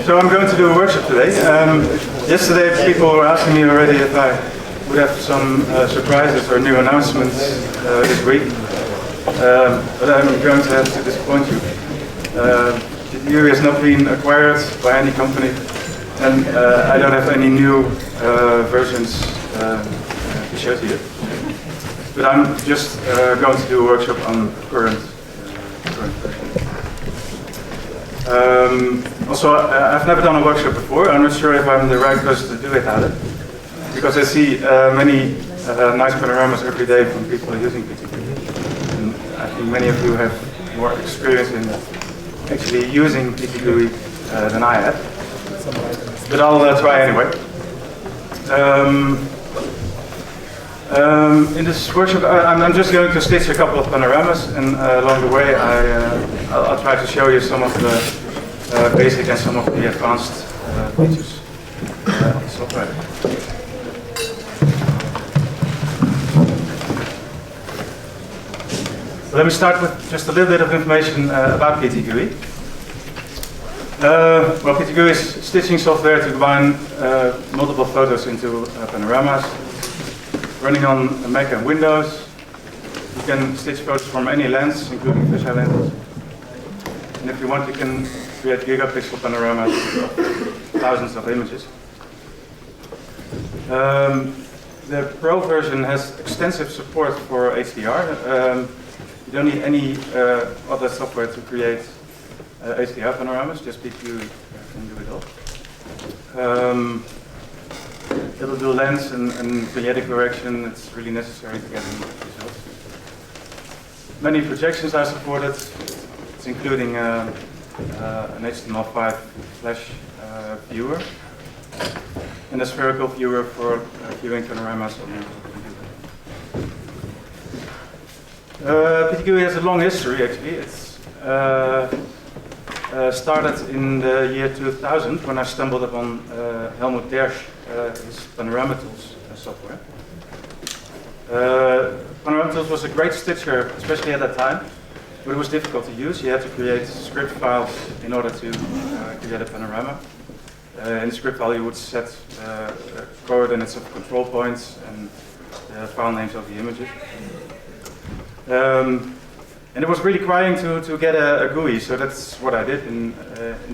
So I'm going to do a workshop today. Yesterday people were asking me already if I would have some surprises or new announcements this week. But I'm going to have to disappoint you. PTGui has not been acquired by any company, and I don't have any new versions to show to you. But I'm just going to do a workshop on current version. Also, I've never done a workshop before. I'm not sure if I'm the right person to do it at it, because I see many nice panoramas every day from people using PTGui. And I think many of you have more experience in actually using PTGui than I have. But I'll try anyway. In this workshop, I'm just going to stitch a couple of panoramas, and along the way, I'll try to show you some of the basic and some of the advanced features of the software. Let me start with just a little bit of information about PTGui. Well, PTGui is stitching software to combine multiple photos into panoramas. Running on Mac and Windows. You can stitch photos from any lens, including fisheye lenses. And if you want, you can create gigapixel panoramas of thousands of images. The Pro version has extensive support for HDR. You don't need any other software to create HDR panoramas, just PTGui can do it all. It'll do lens and vignettic correction. It's really necessary to get the results. Many projections are supported. It's including an HTML5 Flash viewer and a spherical viewer for viewing panoramas on your computer. PTGui has a long history, actually. It's started in the year 2000 when I stumbled upon Helmut Dersch, his Panorama Tools software. Panorama Tools was a great stitcher, especially at that time, but it was difficult to use. You had to create script files in order to create a panorama. In the script file you would set coordinates of control points and the file names of the images. And it was really crying to get a GUI, so that's what I did in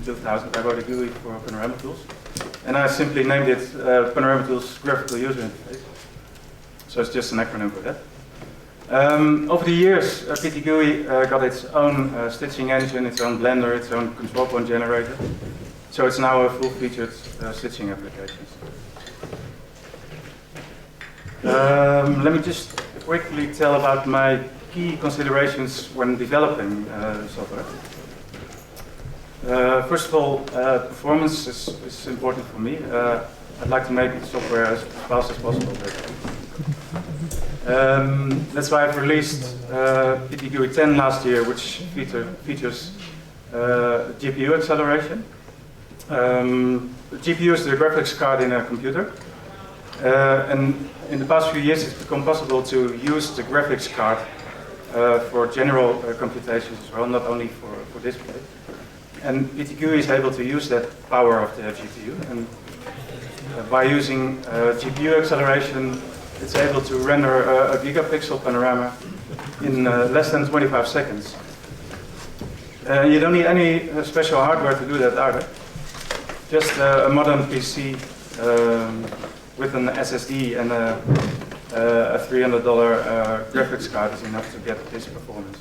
2000. I wrote a GUI for Panorama Tools, and I simply named it Panorama Tools Graphical User Interface. So it's just an acronym for that. Over the years, PTGui got its own stitching engine, its own blender, its own control point generator. So it's now a full-featured stitching application. Let me just quickly tell about my key considerations when developing the software. First of all, performance is important for me. I'd like to make the software as fast as possible. That's why I've released PTGui 10 last year, which features GPU acceleration. The GPU is the graphics card in a computer. And in the past few years, it's become possible to use the graphics card for general computations as well, not only for display. And PTGui is able to use that power of the GPU. And by using GPU acceleration, it's able to render a gigapixel panorama in less than 25 seconds. You don't need any special hardware to do that either. Just a modern PC with an SSD and a $300 graphics card is enough to get this performance.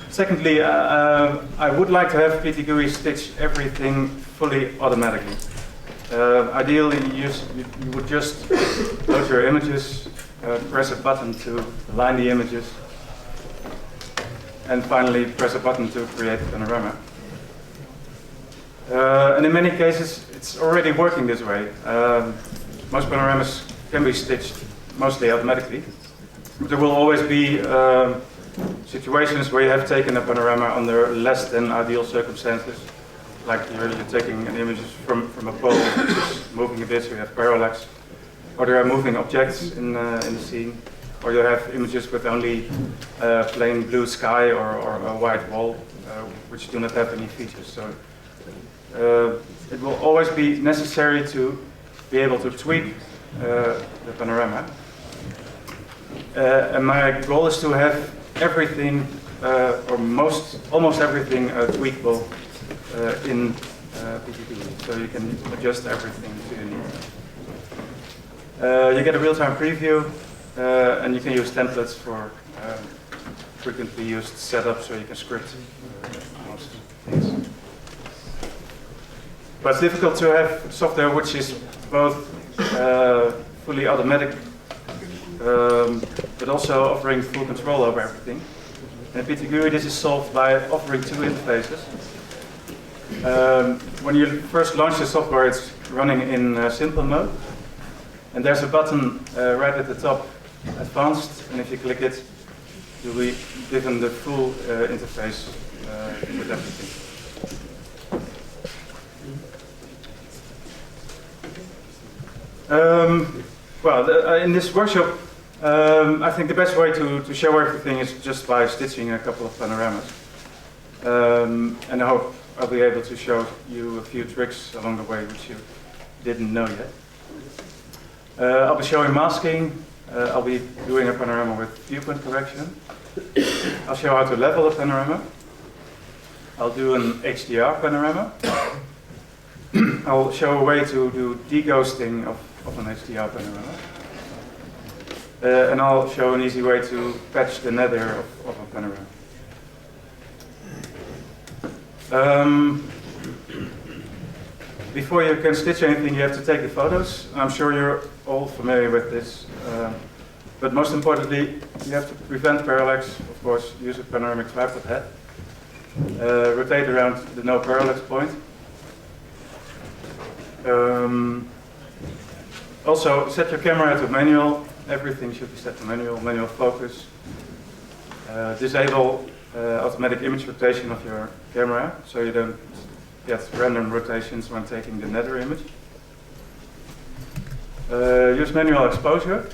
Secondly, I would like to have PTGui stitch everything fully automatically. Ideally, you would just load your images, press a button to align the images, and finally press a button to create a panorama. And in many cases, it's already working this way. Most panoramas can be stitched mostly automatically. But there will always be situations where you have taken a panorama under less than ideal circumstances. Like you're taking an image from a pole, which is moving a bit, so you have parallax. Or there are moving objects in the scene. or you have images with only plain blue sky or a white wall, which do not have any features. So it will always be necessary to be able to tweak the panorama. And my goal is to have everything, or almost everything tweakable in PTGui, so you can adjust everything to your needs. You get a real-time preview, and you can use templates for frequently used setups, so you can script most things. But it's difficult to have software which is both fully automatic, but also offering full control over everything. And in PTGui, this is solved by offering two interfaces. When you first launch the software, it's running in simple mode. And there's a button right at the top, Advanced, and if you click it, you'll be given the full interface with everything. In this workshop, I think the best way to show everything is just by stitching a couple of panoramas. And I hope I'll be able to show you a few tricks along the way which you didn't know yet. I'll be showing masking. I'll be doing a panorama with viewpoint correction. I'll show how to level a panorama. I'll do an HDR panorama. I'll show a way to do deghosting of an HDR panorama. And I'll show an easy way to patch the nether of a panorama. Before you can stitch anything, you have to take the photos. I'm sure you're all familiar with this. But most importantly, you have to prevent parallax. Of course, use a panoramic tripod head. Rotate around the no parallax point. Also, set your camera to manual. Everything should be set to manual focus. Disable automatic image rotation of your camera, so you don't get random rotations when taking the nether image. Use manual exposure.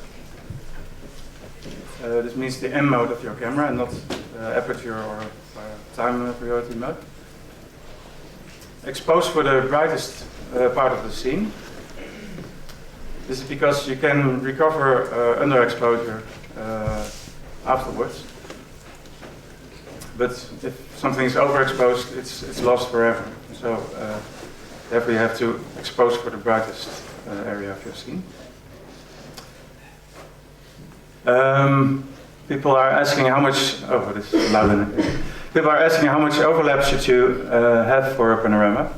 This means the M mode of your camera and not aperture or time priority mode. Expose for the brightest part of the scene. This is because you can recover underexposure afterwards. But if something is overexposed, it's lost forever. So therefore you have to expose for the brightest area of your scene. People are asking how much, this is loud enough. People are asking how much overlap should you have for a panorama.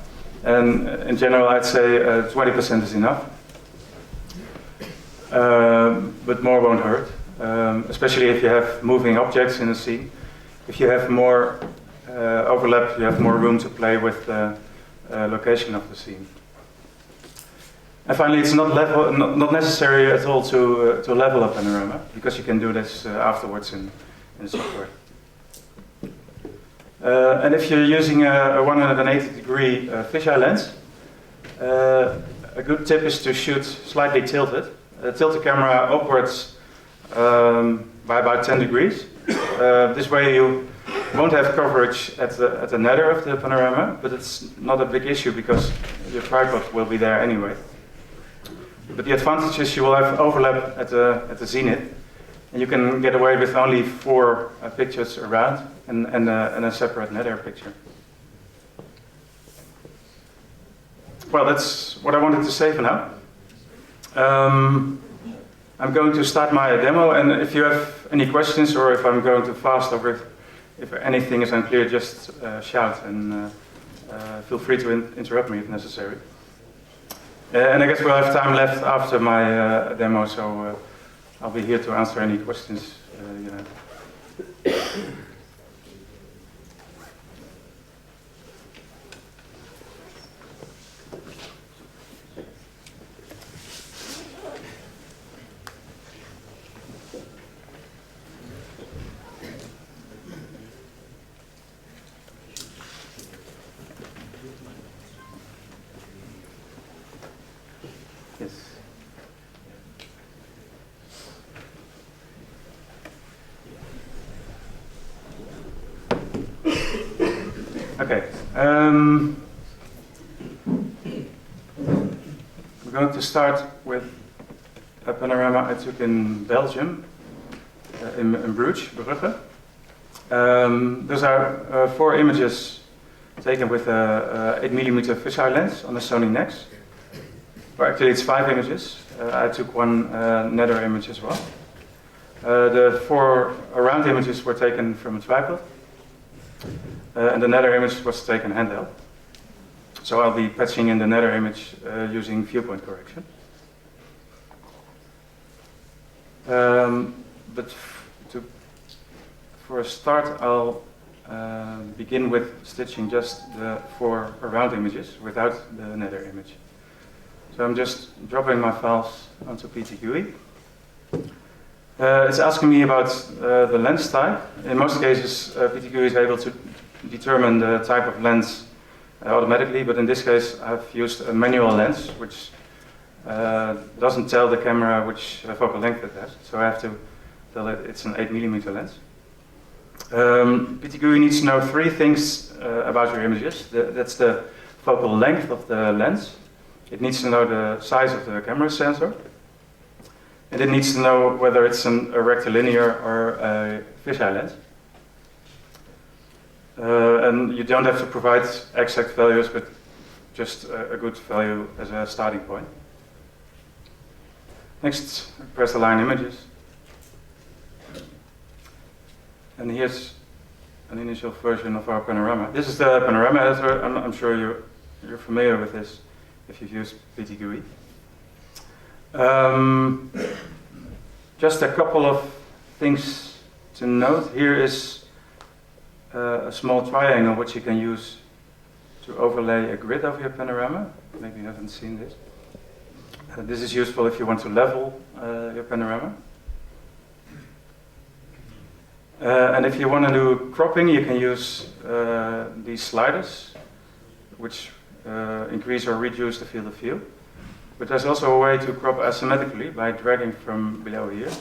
And in general, I'd say 20% is enough. But more won't hurt, especially if you have moving objects in a scene. If you have more overlap, you have more room to play with the location of the scene. And finally, it's not necessary at all to level a panorama, because you can do this afterwards in the software. And if you're using a 180-degree fisheye lens, a good tip is to shoot slightly tilted. Tilt the camera upwards by about 10 degrees. This way you won't have coverage at the nether of the panorama, but it's not a big issue because your tripod will be there anyway. But the advantage is you will have overlap at the zenith, and you can get away with only 4 pictures around and a separate nether picture. Well, that's what I wanted to say for now. I'm going to start my demo, and if you have any questions or if I'm going too fast or if anything is unclear, just shout and feel free to interrupt me if necessary. And I guess we'll have time left after my demo, so I'll be here to answer any questions you have. Okay. We're going to start with a panorama I took in Belgium, in Bruges, Brugge. Those are 4 images taken with a 8mm fisheye lens on the Sony Nex. Or actually, it's 5 images. I took one nether image as well. The 4 around images were taken from a tripod, and the nether image was taken handheld. So I'll be patching in the nether image using viewpoint correction. But for a start, I'll begin with stitching just the 4 around images without the nether image. So I'm just dropping my files onto PTGui. It's asking me about the lens type. In most cases, PTGui is able to determine the type of lens automatically, but in this case I've used a manual lens which doesn't tell the camera which focal length it has, so I have to tell it it's an 8mm lens. PTGui needs to know 3 things about your images. That's the focal length of the lens. It needs to know the size of the camera sensor. And it needs to know whether it's a rectilinear or a fisheye lens. And you don't have to provide exact values, but just a good value as a starting point. Next, press align images. And here's an initial version of our panorama. This is the panorama editor. I'm sure you're familiar with this if you've used PTGui. Just a couple of things to note. Here is a small triangle which you can use to overlay a grid over your panorama. Maybe you haven't seen this. This is useful if you want to level your panorama. And if you want to do cropping, you can use these sliders, which increase or reduce the field of view. But there's also a way to crop asymmetrically by dragging from below here.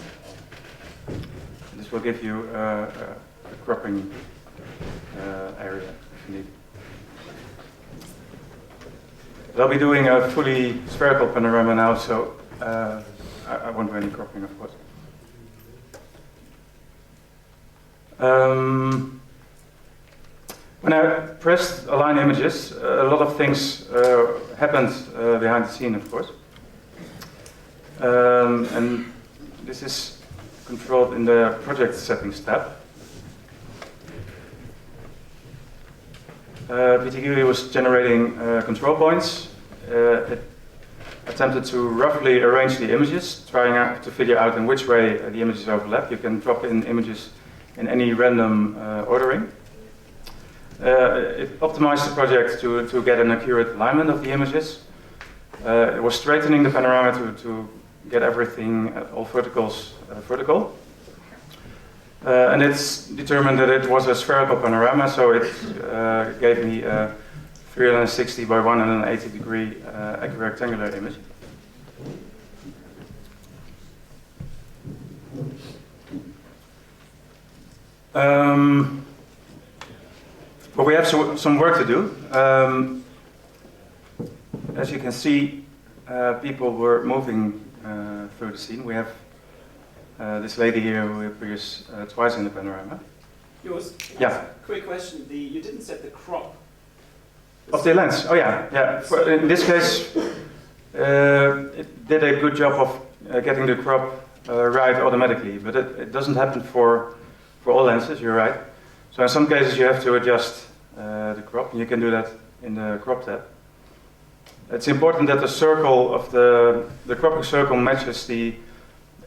This will give you a cropping area if you need. But I'll be doing a fully spherical panorama now, so I won't do any cropping, of course. When I pressed align images, a lot of things happened behind the scene, of course. And this is controlled in the project settings tab. PTGui was generating control points. It attempted to roughly arrange the images, trying to figure out in which way the images overlap. You can drop in images in any random ordering. It optimized the project to get an accurate alignment of the images. It was straightening the panorama to get everything, all verticals, vertical. And it's determined that it was a spherical panorama, so it gave me a 360 by 180 degree equirectangular image. But we have some work to do. As you can see, people were moving through the scene. We have this lady here who appears twice in the panorama. Joost, yeah. Quick question. You didn't set the crop of the lens. Oh yeah. In this case, it did a good job of getting the crop right automatically, but it doesn't happen for all lenses. You're right. So in some cases you have to adjust the crop, and you can do that in the crop tab. It's important that the circle of the cropping circle matches the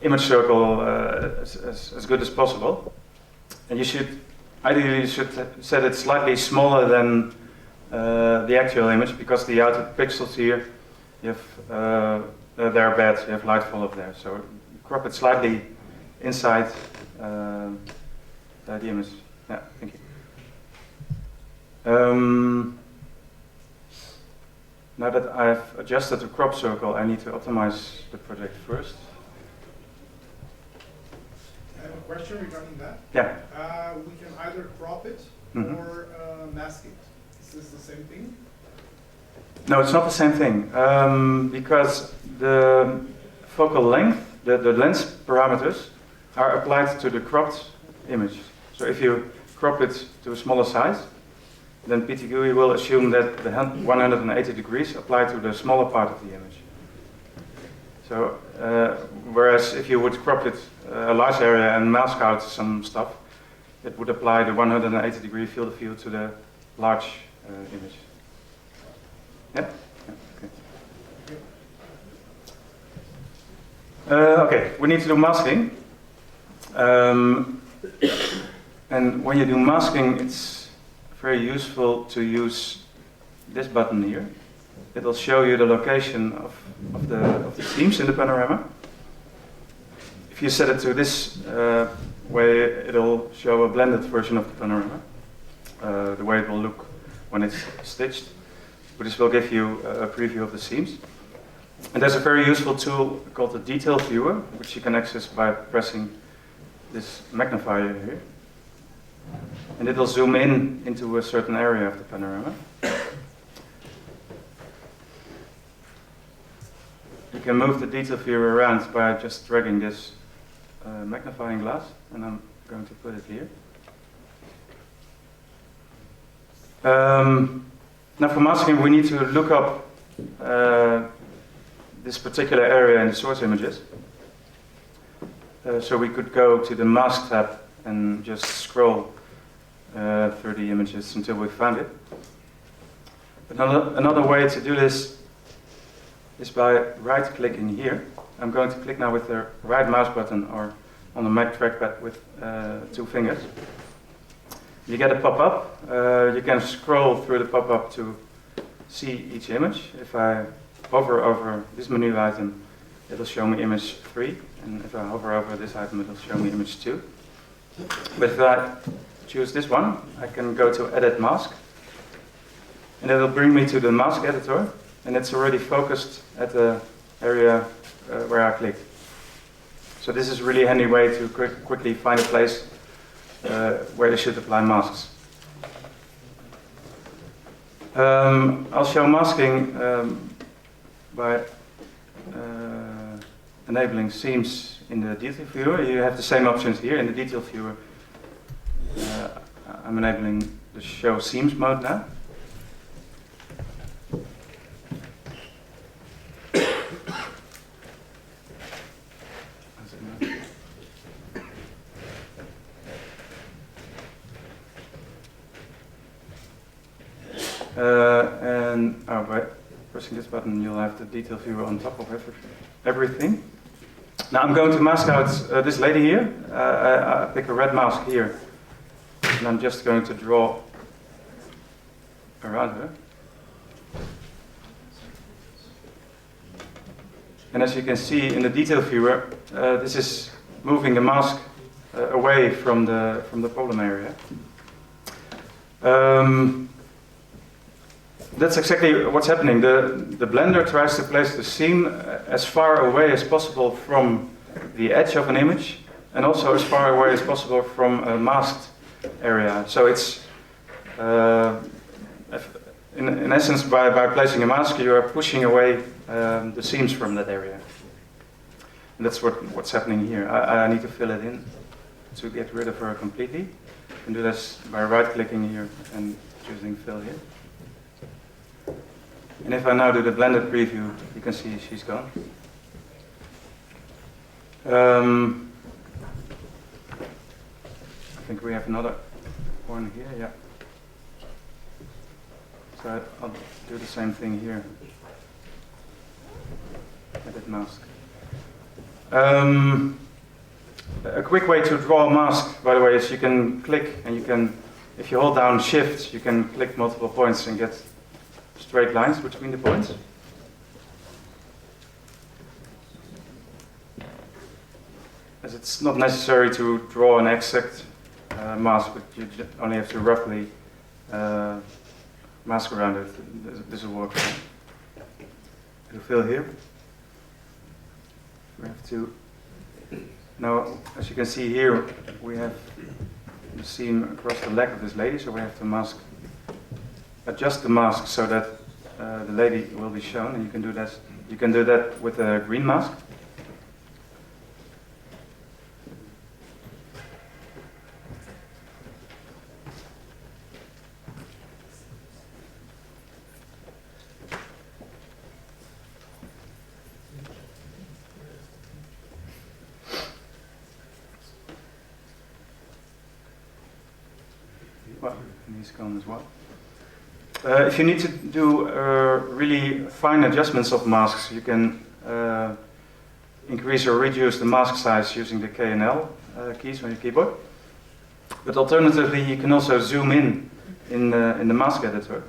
image circle as good as possible. And you should ideally set it slightly smaller than the actual image, because the outer pixels here, you have they're bad. You have light fall of there. So crop it slightly inside the image. Yeah, thank you. Now that I've adjusted the crop circle, I need to optimize the project first. I have a question regarding that. Yeah. We can either crop it Mm-hmm. or mask it. Is this the same thing? No, it's not the same thing, because the focal length, the lens parameters, are applied to the cropped image. So if you crop it to a smaller size, then PTGui will assume that the 180 degrees apply to the smaller part of the image. So, whereas if you would crop it a large area and mask out some stuff, it would apply the 180 degree field of view to the large image. Yeah? Yeah, okay, we need to do masking. And when you do masking, it's very useful to use this button here. It'll show you the location of the seams in the panorama. If you set it to this way, it'll show a blended version of the panorama, the way it will look when it's stitched. But this will give you a preview of the seams. And there's a very useful tool called the detail viewer, which you can access by pressing this magnifier here. And it'll zoom in into a certain area of the panorama. You can move the detail viewer around by just dragging this magnifying glass, and I'm going to put it here. Now for masking, we need to look up this particular area in the source images. So we could go to the mask tab and just scroll through the images until we find it. But another way to do this is by right-clicking here. I'm going to click now with the right mouse button or on the Mac trackpad with 2 fingers. You get a pop-up. You can scroll through the pop-up to see each image. If I hover over this menu item, it'll show me image 3. And if I hover over this item, it'll show me image 2. But if I choose this one, I can go to Edit Mask. And it'll bring me to the mask editor. And it's already focused at the area where I clicked. So this is a really handy way to quickly find a place where you should apply masks. I'll show masking by enabling seams in the detail viewer. You have the same options here in the detail viewer. I'm enabling the show seams mode now. And by pressing this button, you'll have the detail viewer on top of everything. Now I'm going to mask out this lady here. I pick a red mask here, and I'm just going to draw around her. And as you can see in the detail viewer, this is moving the mask away from the problem area. That's exactly what's happening. The blender tries to place the seam as far away as possible from the edge of an image, and also as far away as possible from a masked area. So it's, in essence, by placing a mask, you are pushing away the seams from that area. And that's what's happening here. I need to fill it in to get rid of her completely. I can do this by right-clicking here and choosing fill here. And if I now do the blended preview, you can see she's gone. I think we have another one here, yeah. So I'll do the same thing here. Edit mask. A quick way to draw a mask, by the way, is you can click and you can, if you hold down Shift, you can click multiple points and get straight lines between the points. As it's not necessary to draw an exact mask, but you only have to roughly mask around it. This will work. To fill here, we have to. Now, as you can see here, we have the seam across the leg of this lady, so we have to mask adjust the mask so that the lady will be shown, and you can do that. You can do that with a green mask. Well, and he's gone as well. If you need to do really fine adjustments of masks, you can increase or reduce the mask size using the K and L keys on your keyboard. But alternatively, you can also zoom in the mask editor.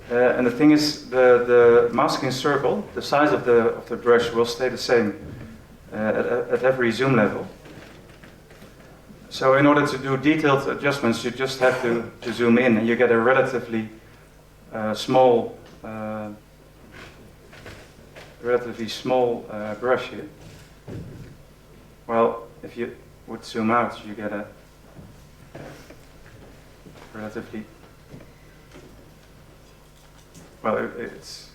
And the thing is, the masking circle, the size of the brush will stay the same at every zoom level. So in order to do detailed adjustments, you just have to zoom in, and you get a relatively small brush here. Well, if you would zoom out, you get a relatively, well, it's,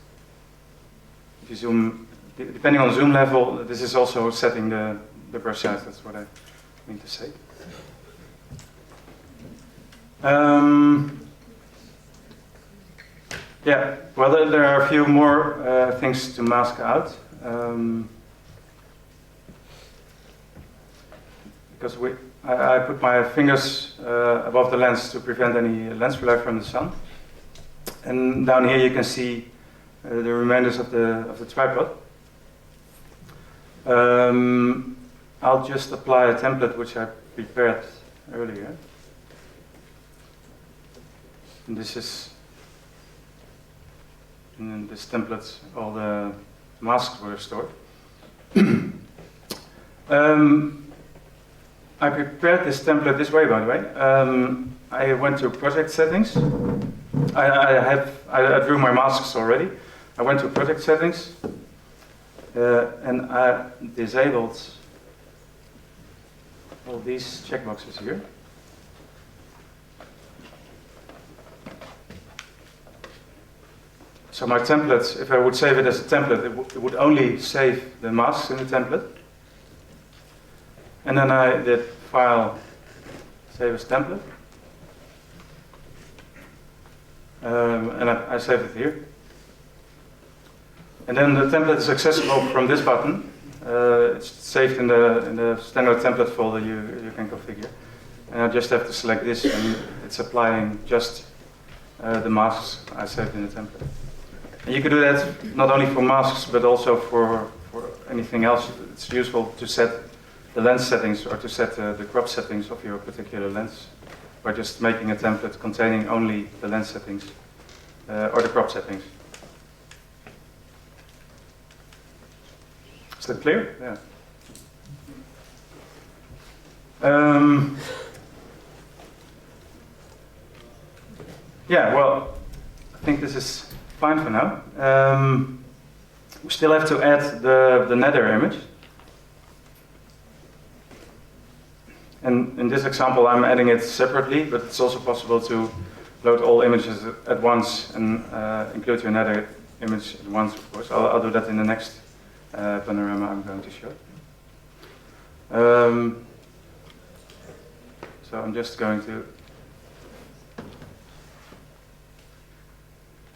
if you zoom, depending on zoom level, this is also setting the brush size, that's what I mean to say. Yeah, well, there are a few more things to mask out. Because I put my fingers above the lens to prevent any lens flare from the sun. And down here you can see the remainders of the tripod. I'll just apply a template which I prepared earlier. And this is, in this template, all the masks were stored. I prepared this template this way, by the way. I went to project settings. I drew my masks already. I went to project settings and I disabled all these checkboxes here. So my template, if I would save it as a template, it would only save the masks in the template. And then I did File, Save as Template. And I saved it here. And then the template is accessible from this button. It's saved in the standard template folder you can configure. And I just have to select this, and it's applying just the masks I saved in the template. And you can do that not only for masks, but also for anything else. It's useful to set the lens settings or to set the crop settings of your particular lens by just making a template containing only the lens settings or the crop settings. Is that clear? Yeah. Yeah, well, I think this is fine for now. We still have to add the nether image. And in this example, I'm adding it separately, but it's also possible to load all images at once and include your nether image at once, of course. I'll do that in the next panorama I'm going to show. So I'm just going to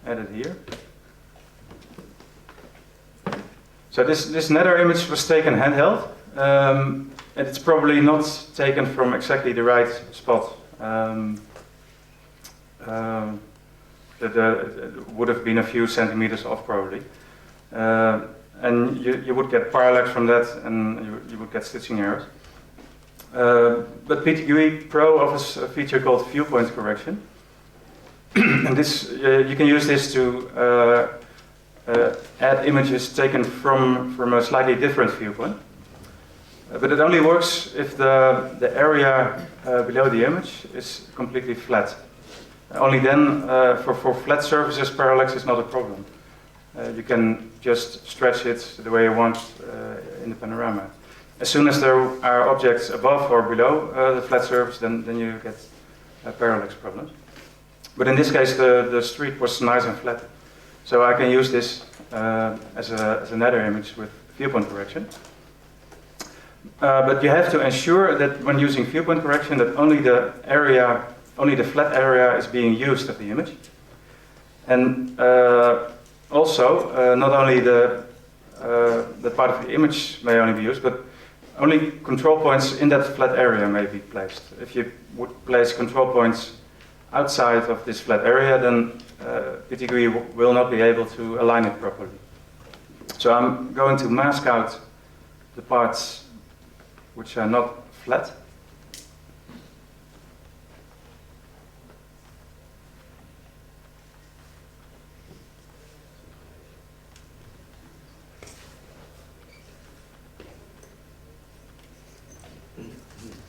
add it here. So this nether image was taken handheld. And it's probably not taken from exactly the right spot. It would have been a few centimeters off probably. And you would get parallax from that, and you would get stitching errors. But PTGui Pro offers a feature called viewpoint correction. And this you can use this to add images taken from a slightly different viewpoint. But it only works if the area below the image is completely flat. Only then, for flat surfaces, parallax is not a problem. You can just stretch it the way you want in the panorama. As soon as there are objects above or below the flat surface, then you get parallax problems. But in this case, the street was nice and flat. So I can use this as a nether image with viewpoint correction. But you have to ensure that when using viewpoint correction that only the flat area is being used of the image. And also, not only the part of the image may only be used, but only control points in that flat area may be placed. If you would place control points outside of this flat area, then PTGui will not be able to align it properly. So I'm going to mask out the parts which are not flat.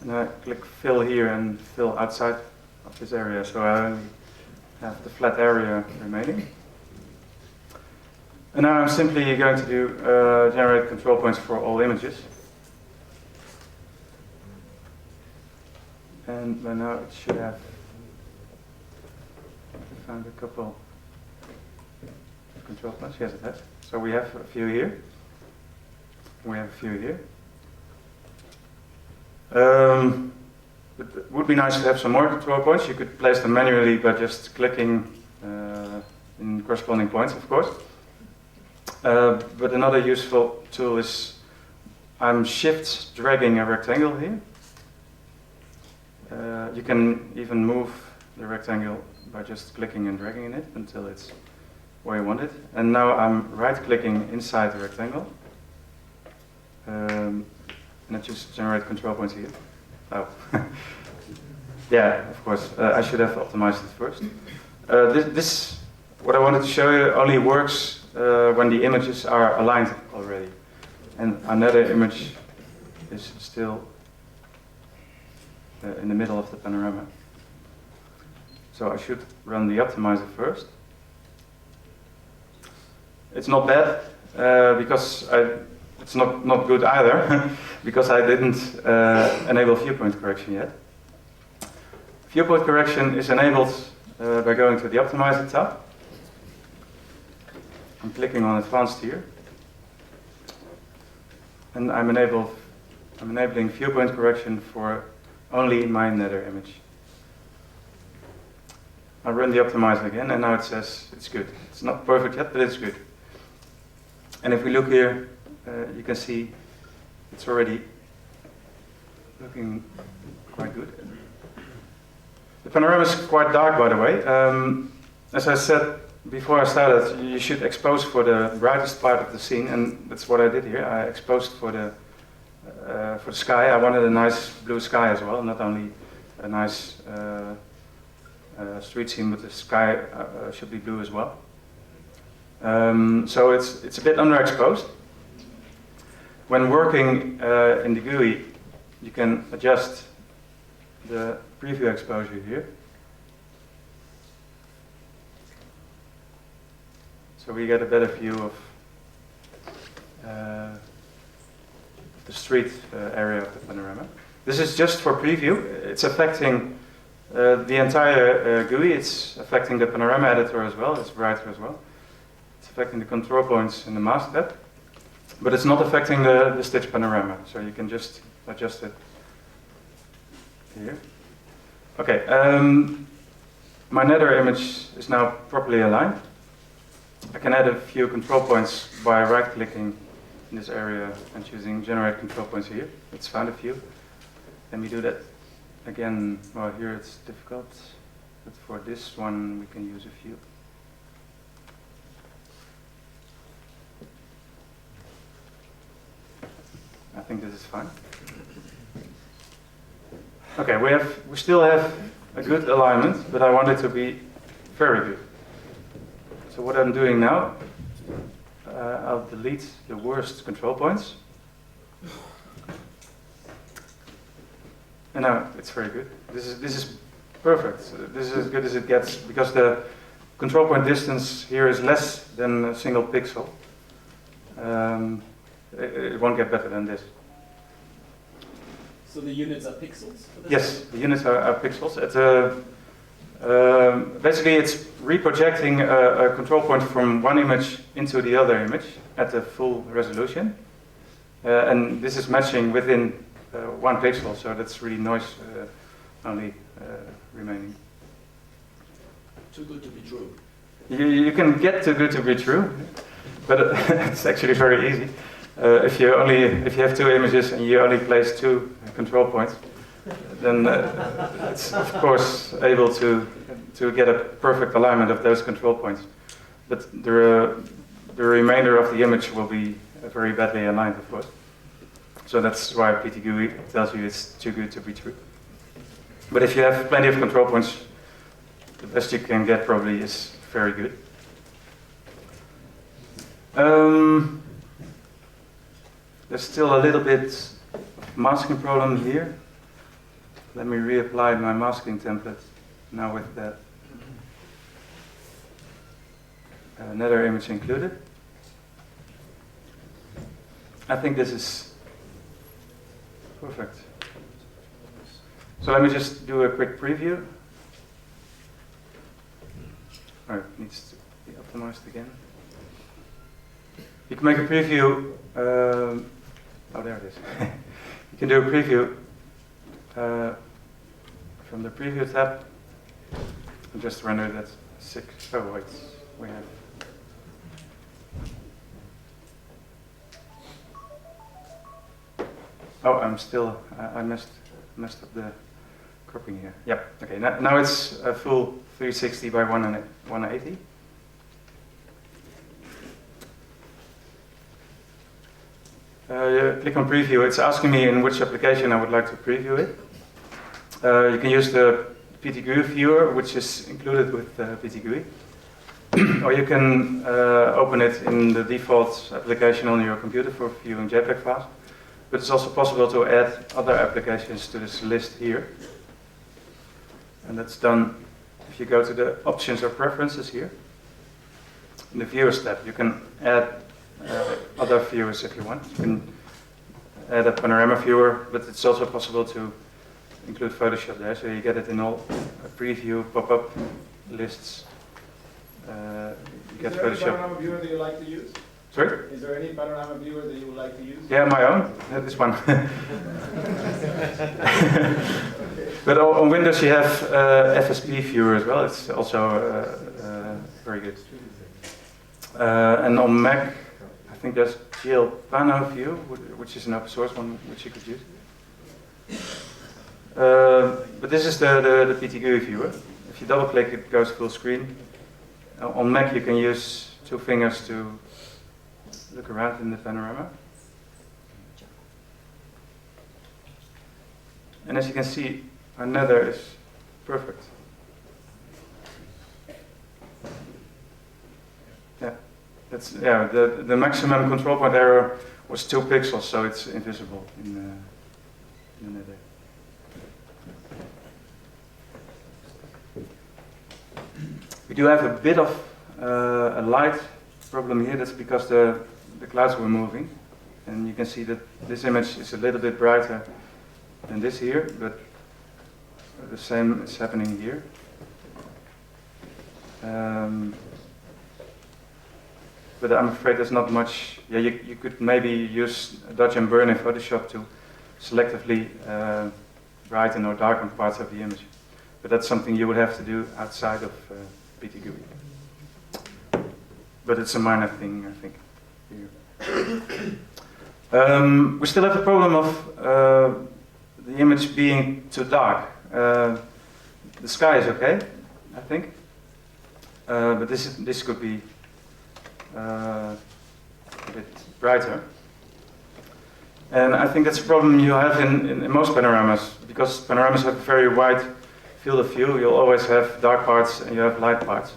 And I click fill here and fill outside of this area, so I only have the flat area remaining. And now I'm simply going to do generate control points for all images. And by now it should have found a couple of control points. Yes, it has. So we have a few here. We have a few here. It would be nice to have some more control points. You could place them manually by just clicking in corresponding points, of course. But another useful tool is I'm shift dragging a rectangle here. You can even move the rectangle by just clicking and dragging in it until it's where you want it. And now I'm right-clicking inside the rectangle. And I just generate control points here. Oh, yeah, of course. I should have optimized it first. This, what I wanted to show you, only works when the images are aligned already. And another image is still in the middle of the panorama. So I should run the optimizer first. It's not bad because it's not good either because I didn't enable viewpoint correction yet. Viewpoint correction is enabled by going to the optimizer tab. I'm clicking on advanced here. And I'm enabling viewpoint correction for only my nether image. I run the optimizer again and now it says it's good. It's not perfect yet, but it's good. And if we look here, you can see it's already looking quite good. The panorama is quite dark, by the way. As I said before I started, you should expose for the brightest part of the scene, and that's what I did here. I exposed for the sky. I wanted a nice blue sky as well, not only a nice street scene, but the sky should be blue as well. So it's a bit underexposed. When working in the GUI, you can adjust the preview exposure here. So we get a better view of the street area of the panorama. This is just for preview. It's affecting the entire GUI. It's affecting the panorama editor as well. It's brighter as well. It's affecting the control points in the mask tab. But it's not affecting the stitch panorama. So you can just adjust it here. Okay. My nether image is now properly aligned. I can add a few control points by right-clicking in this area and choosing Generate Control Points here. It's found a few. Let me do that again. Well, here it's difficult, but for this one we can use a few. I think this is fine. Okay, we still have a good alignment, but I want it to be very good. So what I'm doing now, I'll delete the worst control points. And now it's very good. This is perfect. This is as good as it gets because the control point distance here is less than a single pixel. It won't get better than this. So the units are pixels? Yes, the units are pixels. At Basically, it's reprojecting a control point from one image into the other image at the full resolution. And this is matching within 1 pixel, so that's really noise only remaining. Too good to be true. You can get too good to be true, but it's actually very easy. If you have 2 images and you only place 2 control points, then it's of course able to get a perfect alignment of those control points. But the remainder of the image will be very badly aligned, of course. So that's why PTGui tells you it's too good to be true. But if you have plenty of control points, the best you can get probably is very good. There's still a little bit of masking problem here. Let me reapply my masking template now with that another image included. I think this is perfect. So let me just do a quick preview. Oh, it needs to be optimized again. You can make a preview. Oh, there it is. You can do a preview from the preview tab and just render that 6. Oh wait, we have. Oh, I messed up the cropping here. Yep. Okay. Now it's a full 360 by 180. Click on preview. It's asking me in which application I would like to preview it. You can use the PTGui viewer, which is included with PTGui, or you can open it in the default application on your computer for viewing JPEG files. But it's also possible to add other applications to this list here. And that's done if you go to the options or preferences here. In the viewers tab, you can add other viewers if you want. You can add a panorama viewer, but it's also possible to include Photoshop there, so you get it in all preview, pop-up lists. You get Is there any Photoshop. panorama viewer that you like to use? Sorry? Is there any panorama viewer that you would like to use? Yeah, my own. This one. But on Windows you have FSP viewer as well. It's also very good. And on Mac, I think there's Pano View, which is an open source one which you could use. But this is the PTGui viewer. If you double click, it goes full screen. On Mac, you can use 2 fingers to look around in the panorama. And as you can see, our nether is perfect. Yeah, the maximum control point error was 2 pixels, so it's invisible in the nether. We do have a bit of a light problem here. That's because the clouds were moving, and you can see that this image is a little bit brighter than this here, but the same is happening here. But I'm afraid there's not much. Yeah, you could maybe use dodge and burn in Photoshop to selectively brighten or darken parts of the image. But that's something you would have to do outside of PTGui. But it's a minor thing, I think. We still have the problem of the image being too dark. The sky is okay, I think. But this could be a bit brighter. And I think that's a problem you have in most panoramas, because panoramas have a very wide field of view. You'll always have dark parts and you have light parts.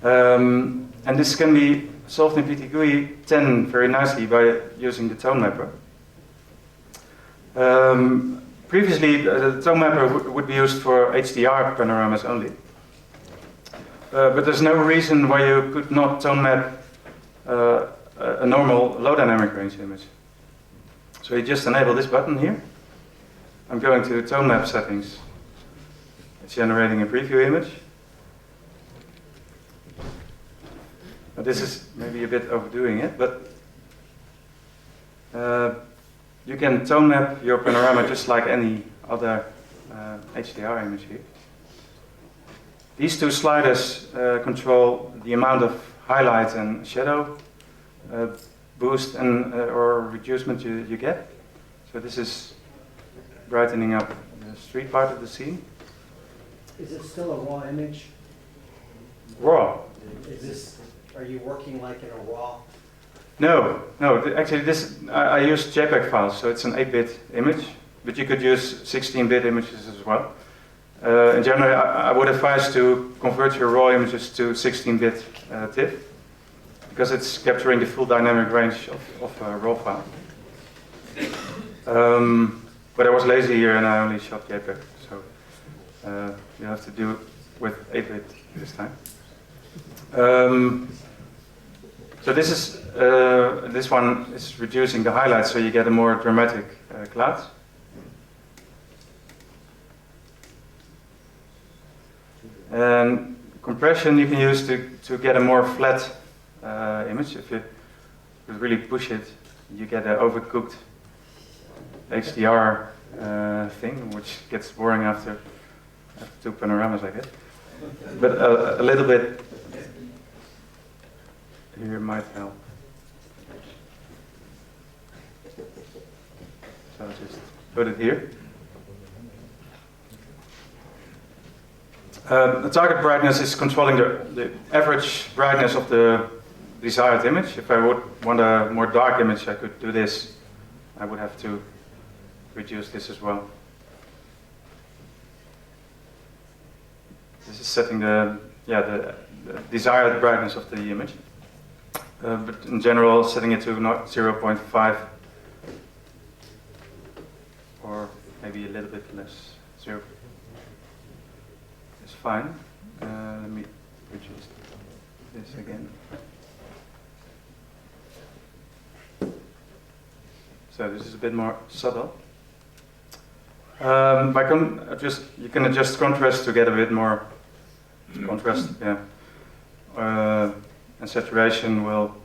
And this can be solved in PTGui 10 very nicely by using the tone mapper. Previously, the tone mapper would be used for HDR panoramas only. But there's no reason why you could not tone map a normal low dynamic range image. So you just enable this button here. I'm going to tone map settings. it's generating a preview image. Now this is maybe a bit overdoing it, but you can tone map your panorama just like any other HDR image here. These two sliders control the amount of highlight and shadow boost and or reducement you get. So this is brightening up the street part of the scene. Is it still a raw image? Raw. Are you working like in a raw? No. Actually, I use JPEG files, so it's an 8-bit image, but you could use 16-bit images as well. In general, I would advise to convert your raw images to 16-bit TIFF, because it's capturing the full dynamic range of a raw file. But I was lazy here and I only shot JPEG, so you have to do it with 8-bit this time. So this one is reducing the highlights, so you get a more dramatic cloud. And compression you can use to get a more flat image. If you really push it, you get an overcooked HDR thing, which gets boring after 2 panoramas, I guess. But a little bit here might help. So I'll just put it here. The target brightness is controlling the average brightness of the desired image. If I would want a more dark image, I could do this. I would have to reduce this as well. This is setting the desired brightness of the image. But in general, setting it to 0.5 or maybe a little bit less. 0 is fine. Let me reduce this again. So this is a bit more subtle. You can adjust contrast to get a bit more contrast. Yeah. And saturation will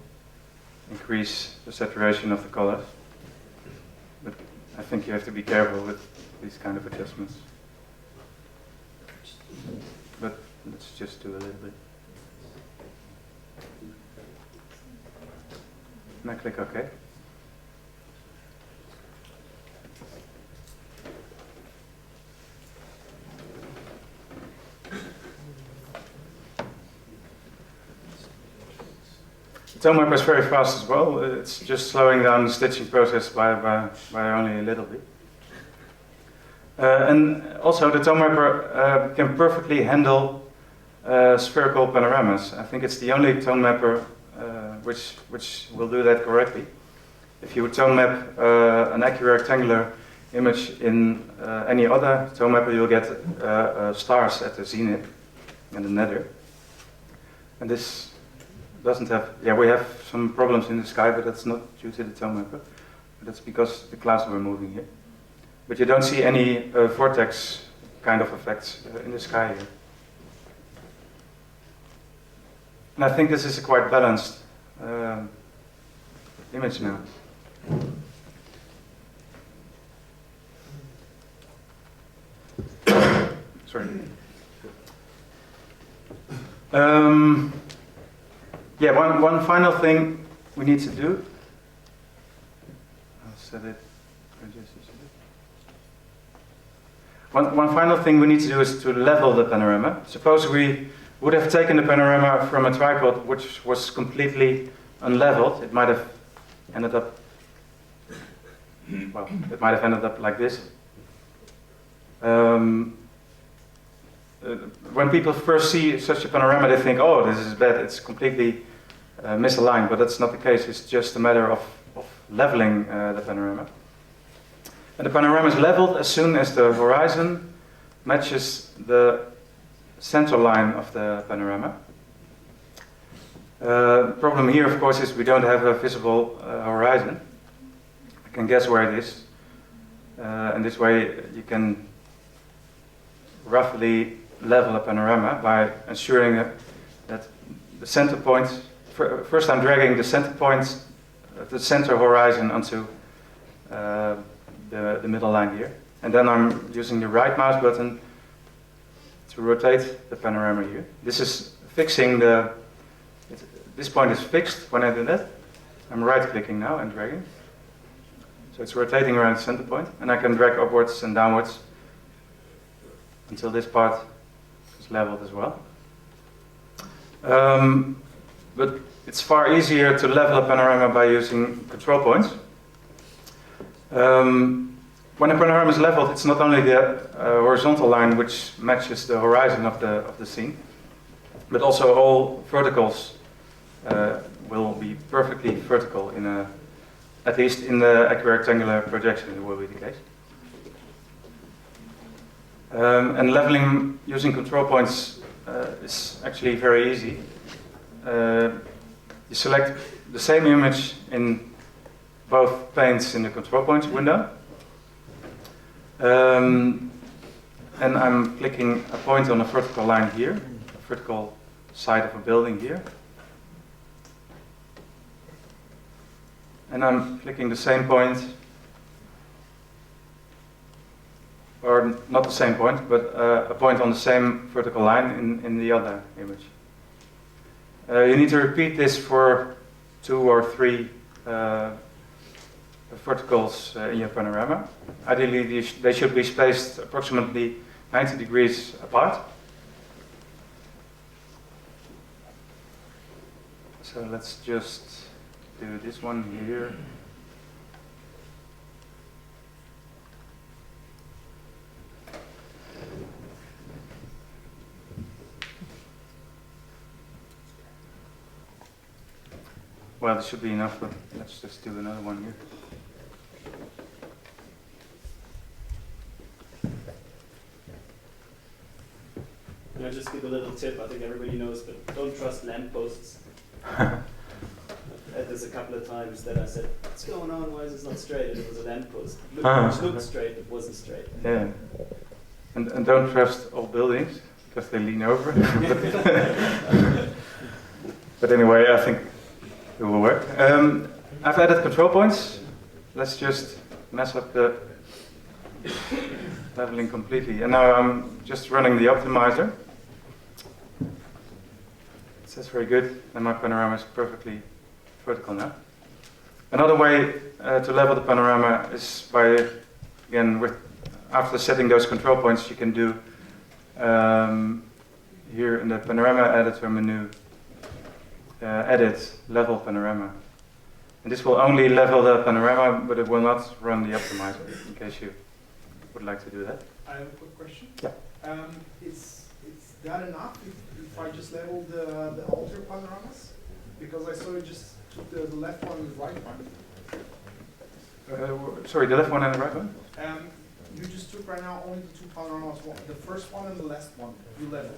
increase the saturation of the colors. But I think you have to be careful with these kind of adjustments. But let's just do a little bit. And I click OK. The tone mapper is very fast as well. It's just slowing down the stitching process by only a little bit. And also the tone mapper can perfectly handle spherical panoramas. I think it's the only tone mapper which will do that correctly. If you would tone map an equirectangular image in any other tone mapper, you'll get stars at the zenith and the nether. And this doesn't have, we have some problems in the sky, but that's not due to the tone mapper. That's because the clouds were moving here. But you don't see any vortex kind of effects in the sky here. And I think this is a quite balanced image now. Sorry. One final thing we need to do. I'll set it. One final thing we need to do is to level the panorama. Suppose we would have taken the panorama from a tripod which was completely unleveled. It might have ended up, like this. When people first see such a panorama, they think, oh, this is bad, it's completely misaligned, but that's not the case. It's just a matter of leveling the panorama. And the panorama is leveled as soon as the horizon matches the center line of the panorama. The problem here, of course, is we don't have a visible horizon. I can guess where it is. And this way you can roughly level a panorama by ensuring that the center point, first I'm dragging the center point, the center horizon onto the middle line here. And then I'm using the right mouse button to rotate the panorama here. This is fixing this point is fixed when I do that. I'm right clicking now and dragging. So it's rotating around the center point, and I can drag upwards and downwards until this part is leveled as well. But it's far easier to level a panorama by using control points. When a panorama is leveled, it's not only the horizontal line which matches the horizon of the scene, but also all verticals will be perfectly vertical at least in the equirectangular projection it will be the case. And leveling using control points is actually very easy. You select the same image in both planes in the control points window. And I'm clicking a point on a vertical line here, a vertical side of a building here. And I'm clicking the same point, or not the same point, but a point on the same vertical line in the other image. You need to repeat this for 2 or 3 verticals in your panorama. Ideally, they should be spaced approximately 90 degrees apart. So let's just do this one here. Well, this should be enough, but let's just do another one here. And I'll just give a little tip, I think everybody knows, but don't trust lampposts. There's a couple of times that I said, what's going on, why is this not straight? And it was a lamppost. Which looked straight, but wasn't straight. Yeah. And don't trust all buildings, because they lean over. But anyway, I think it will work. I've added control points. Let's just mess up the leveling completely. And now I'm just running the optimizer. It says very good, and my panorama is perfectly vertical now. Another way to level the panorama is by, again, after setting those control points, you can do here in the panorama editor menu, edit level panorama. And this will only level the panorama, but it will not run the optimizer, in case you would like to do that. I have a quick question. Yeah. Is that enough if I just level the alter panoramas? Because I saw you just took the left one and the right one. Sorry, the left one and the right one? You just took right now only the 2 panoramas, the first one and the last one, you leveled.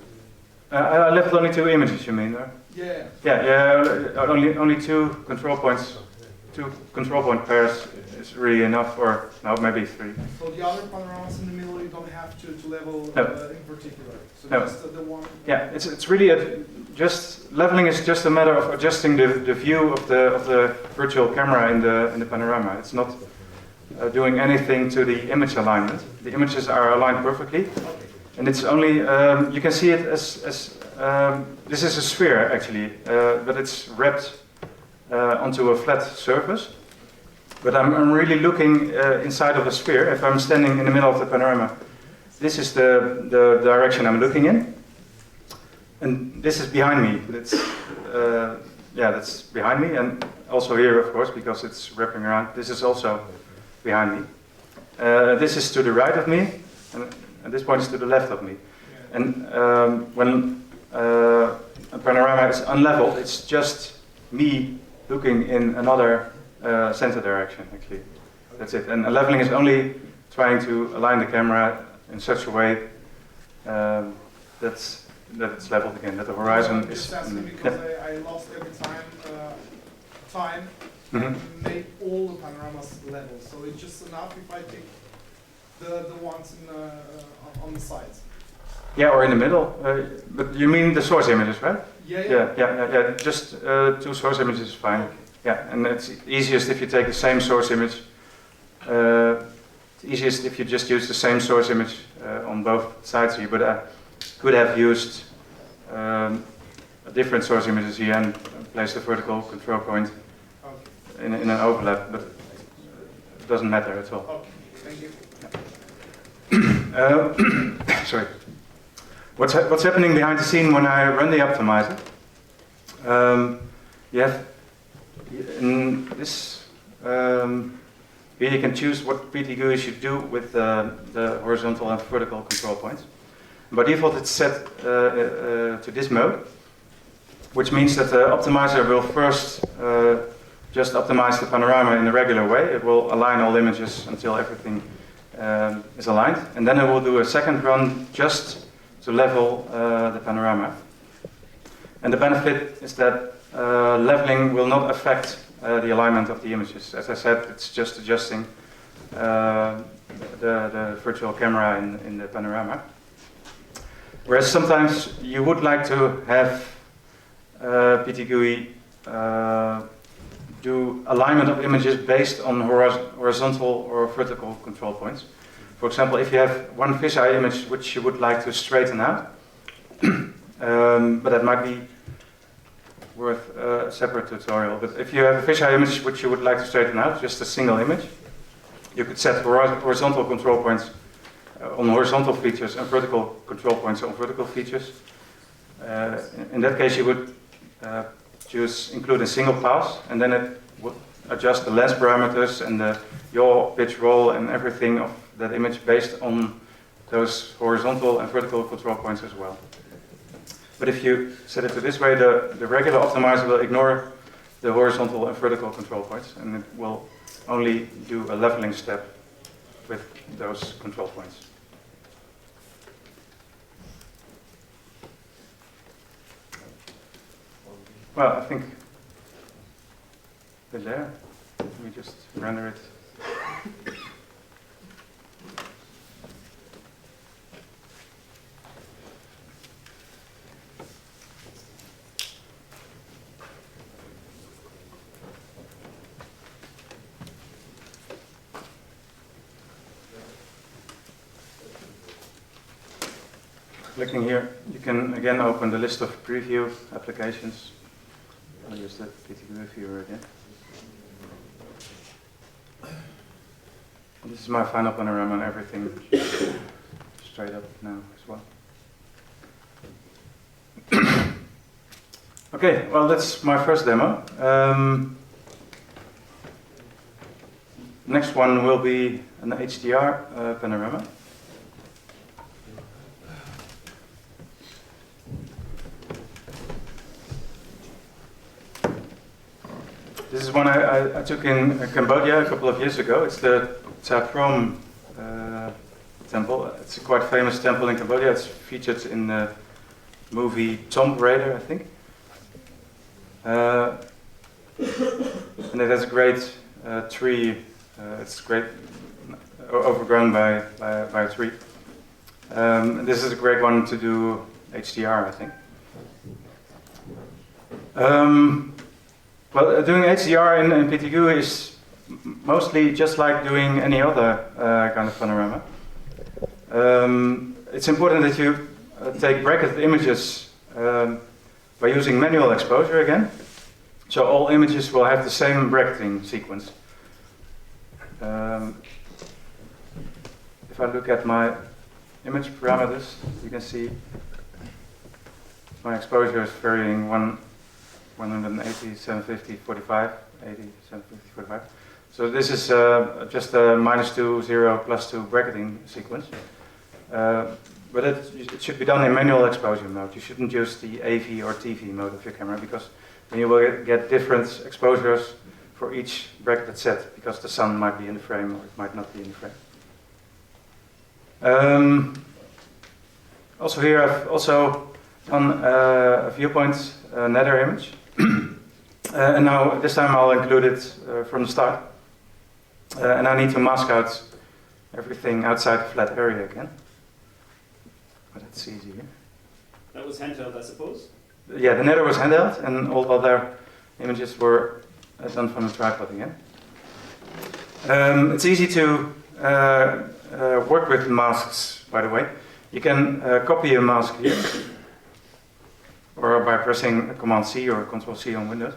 I leveled only 2 images, you mean? Yeah. Yeah, only 2 control points. 2 control point pairs is really enough, or no, maybe 3. So the other panoramas in the middle you don't have to level No. in particular. So No. just the one. Yeah, it's really just leveling is just a matter of adjusting the view of the virtual camera in the panorama. It's not doing anything to the image alignment. The images are aligned perfectly, and it's only you can see it as this is a sphere actually, but it's wrapped onto a flat surface. But I'm really looking inside of a sphere. If I'm standing in the middle of the panorama, this is the direction I'm looking in. And this is behind me. It's, that's behind me. And also here, of course, because it's wrapping around. This is also behind me. This is to the right of me. And this point is to the left of me. And when a panorama is unleveled, it's just me looking in another center direction, actually. That's it. And leveling is only trying to align the camera in such a way that it's leveled again, that the horizon I'm is... just asking because I lost every time and made all the panoramas level. So it's just enough if I pick the ones on the sides. Yeah, or in the middle. But you mean the source images, right? Yeah. Yeah. Just 2 source images is fine. Yeah, and it's easiest if you take the same source image. It's easiest if you just use the same source image on both sides here. But I could have used a different source images here and place the vertical control point Okay. in an overlap, but it doesn't matter at all. Okay. Thank you. Sorry. What's happening behind the scene when I run the optimizer? You have in this here you can choose what PTGui should do with the horizontal and vertical control points. By default, it's set to this mode, which means that the optimizer will first just optimize the panorama in a regular way. It will align all images until everything is aligned, and then it will do a second run just to level the panorama. And the benefit is that leveling will not affect the alignment of the images. As I said, it's just adjusting the virtual camera in the panorama. Whereas sometimes you would like to have PTGui do alignment of images based on horizontal or vertical control points. For example, if you have one fisheye image which you would like to straighten out, but that might be worth a separate tutorial. But if you have a fisheye image which you would like to straighten out, just a single image, you could set horizontal control points on horizontal features and vertical control points on vertical features. In that case, you would choose include a single pass, and then it would adjust the lens parameters and the yaw, pitch, roll, and everything of that image based on those horizontal and vertical control points as well. But if you set it to this way, the regular optimizer will ignore the horizontal and vertical control points, and it will only do a leveling step with those control points. Well, I think they're there. Let me just render it. Clicking here, you can again open the list of preview applications. I'll use the PTGui viewer again. This is my final panorama and everything straight up now as well. Okay, well that's my first demo. Next one will be an HDR panorama. This is one I took in Cambodia a couple of years ago. It's the Ta Prohm temple. It's a quite famous temple in Cambodia. It's featured in the movie Tomb Raider, I think. And it has a great tree. It's great, overgrown by a tree. This is a great one to do HDR, I think. Well, doing HDR in PTGui is mostly just like doing any other kind of panorama. It's important that you take bracketed images by using manual exposure again. So all images will have the same bracketing sequence. If I look at my image parameters, you can see my exposure is varying 180, 750, 45, 80, 750, 45. So this is just a -2, 0, +2 bracketing sequence. But it should be done in manual exposure mode. You shouldn't use the AV or TV mode of your camera, because then you will get different exposures for each bracketed set, because the sun might be in the frame or it might not be in the frame. Also here I've also done a viewpoint nether image. And now this time I'll include it from the start. And I need to mask out everything outside the flat area again. but it's easy here. That was handheld, I suppose. Yeah, the nether was handheld, and all other images were done from the tripod again. It's easy to work with masks, by the way. You can copy a mask here, or by pressing Command C or Control C on Windows.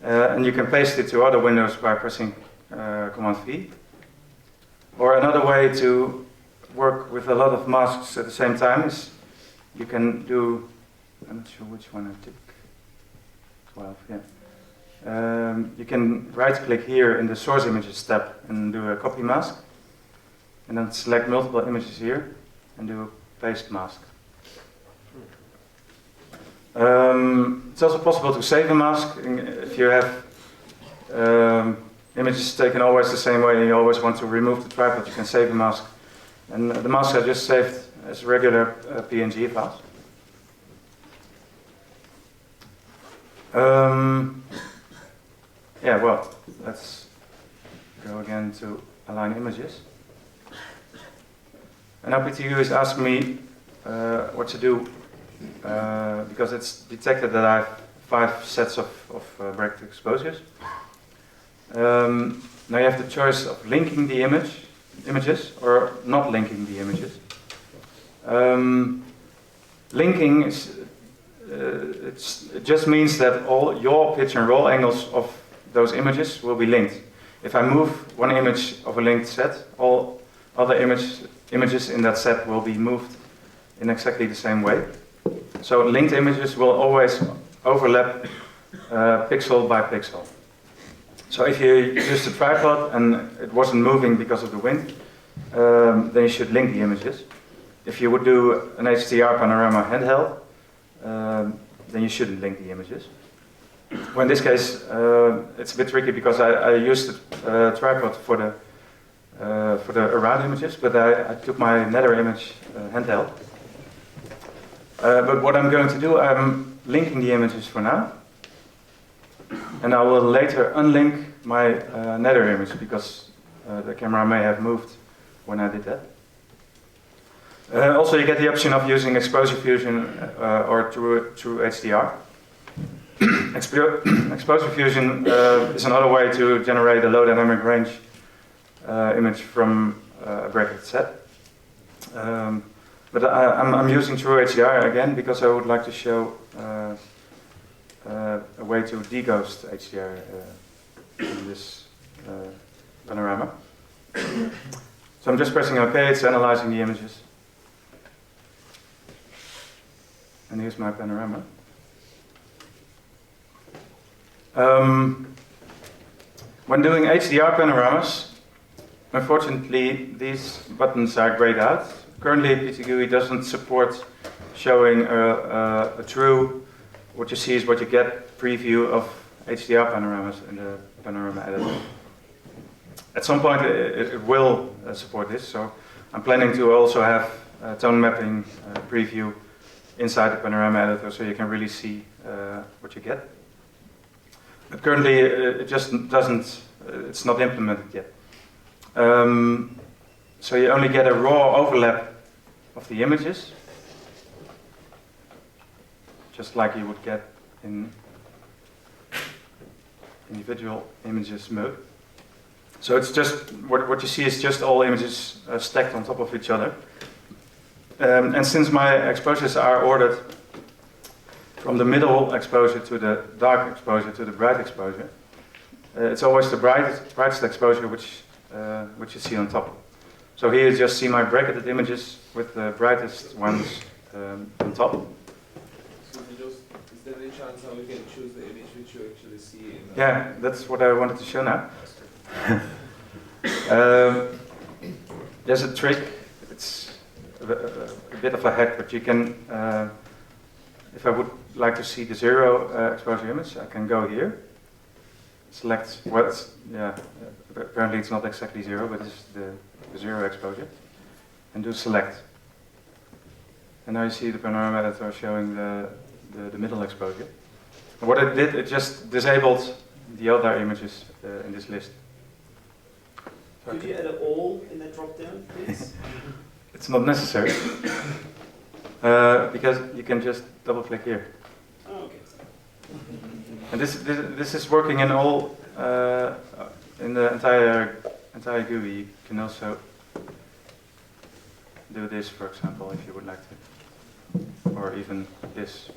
And you can paste it to other windows by pressing Command V. Or another way to work with a lot of masks at the same time is you can do, I'm not sure which one I took, 12, yeah. You can right click here in the source images tab and do a copy mask. And then select multiple images here and do a paste mask. It's also possible to save a mask if you have images taken always the same way and you always want to remove the tripod. You can save a mask, and the masks are just saved as regular PNG files. Yeah, well, let's go again to align images. And now PTGui is asking me what to do because it's detected that I have 5 sets of bracket exposures. Now you have the choice of linking the images or not linking the images. Linking is it just means that all your pitch and roll angles of those images will be linked. If I move one image of a linked set, all other images in that set will be moved in exactly the same way. So linked images will always overlap pixel by pixel. So if you used a tripod and it wasn't moving because of the wind, then you should link the images. If you would do an HDR panorama handheld, then you shouldn't link the images. Well, in this case, it's a bit tricky because I used the tripod for the around images, but I took my nether image handheld. But what I'm going to do, I'm linking the images for now, and I will later unlink my nether image because the camera may have moved when I did that. Also, you get the option of using exposure fusion or true HDR. Exposure fusion is another way to generate a low dynamic range image from a bracket set. But I'm using true HDR again because I would like to show a way to deghost HDR in this panorama. So I'm just pressing OK, it's analyzing the images. And here's my panorama. When doing HDR panoramas, unfortunately these buttons are grayed out. Currently PTGui doesn't support showing a true, what you see is what you get, preview of HDR panoramas in the panorama editor. At some point it will support this, so I'm planning to also have tone mapping preview inside the panorama editor so you can really see what you get. But currently it just doesn't, it's not implemented yet. So you only get a raw overlap of the images, just like you would get in individual images mode. So it's just, what you see is just all images stacked on top of each other. And since my exposures are ordered from the middle exposure to the dark exposure to the bright exposure, it's always the brightest exposure which you see on top. So here you just see my bracketed images with the brightest ones on top. So is there any chance how we can choose the image which you actually see in the... Yeah, that's what I wanted to show now. There's a trick. It's a bit of a hack, but you can, if I would like to see the zero exposure image, I can go here, select what, yeah, apparently it's not exactly zero, but it's the zero exposure, and do select. And now you see the panorama editor showing the middle exposure. And what it did, it just disabled the other images in this list. Could you add an all in that drop down, please? It's not necessary. because you can just double click here. Oh, okay. And this is working in all in the entire GUI. You can also do this, for example, if you would like to, or even this.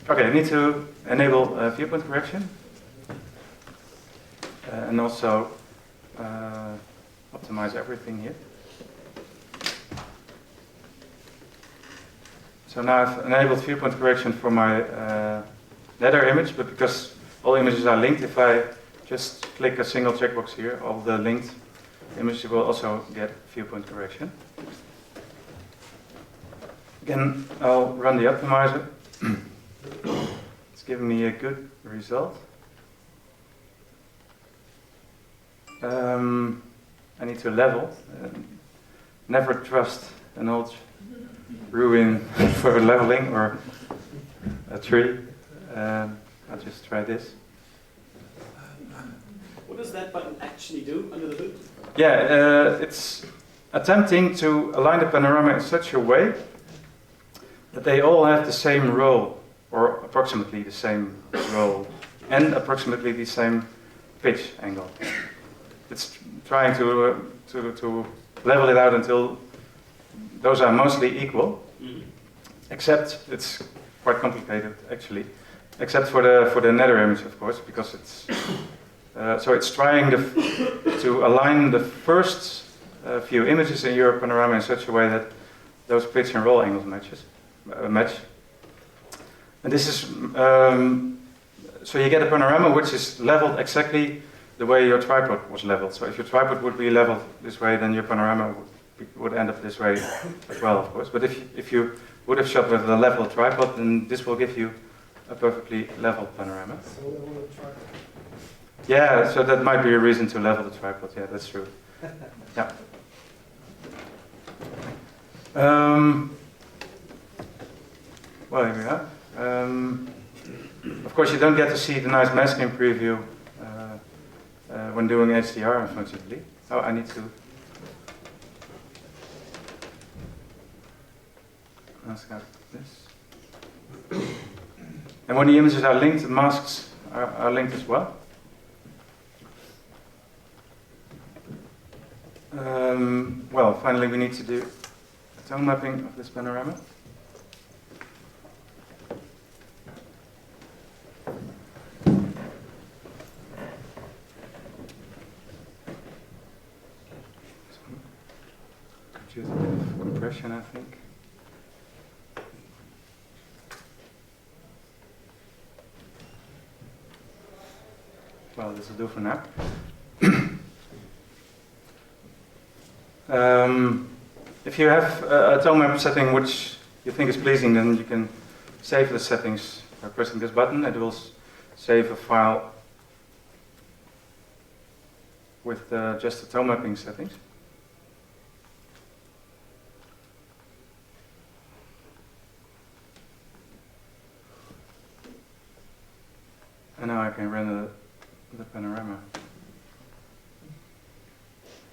Okay, I need to enable viewpoint correction and also optimize everything here. So now I've enabled viewpoint correction for my ladder image, but because all images are linked, if I just click a single checkbox here, all the linked images will also get viewpoint correction. Again, I'll run the optimizer. It's giving me a good result. I need to level. Never trust an old ruin for leveling or a tree. I'll just try this. What does that button actually do under the hood? Yeah, it's attempting to align the panorama in such a way that they all have the same role, or approximately the same role, and approximately the same pitch angle. It's trying to level it out until those are mostly equal, except it's quite complicated actually, except for the nether image, of course, because it's so it's trying to align the first few images in your panorama in such a way that those pitch and roll angles match. And this is so you get a panorama which is leveled exactly the way your tripod was leveled. So if your tripod would be leveled this way, then your panorama would end up this way as well, of course. But if you would have shot with a level tripod, then this will give you a perfectly leveled panorama. So level the tripod. Yeah, so that might be a reason to level the tripod. Yeah, that's true. Yeah. Well, here we are. Of course, you don't get to see the nice masking preview when doing HDR, unfortunately. Oh, I need to mask out this. And when the images are linked, the masks are linked as well. Well, finally we need to do a tone mapping of this panorama. Use a bit of compression, I think. Well, this will do for now. If you have a tone map setting which you think is pleasing, then you can save the settings by pressing this button. It will save a file with just the tone mapping settings. And now I can render the panorama.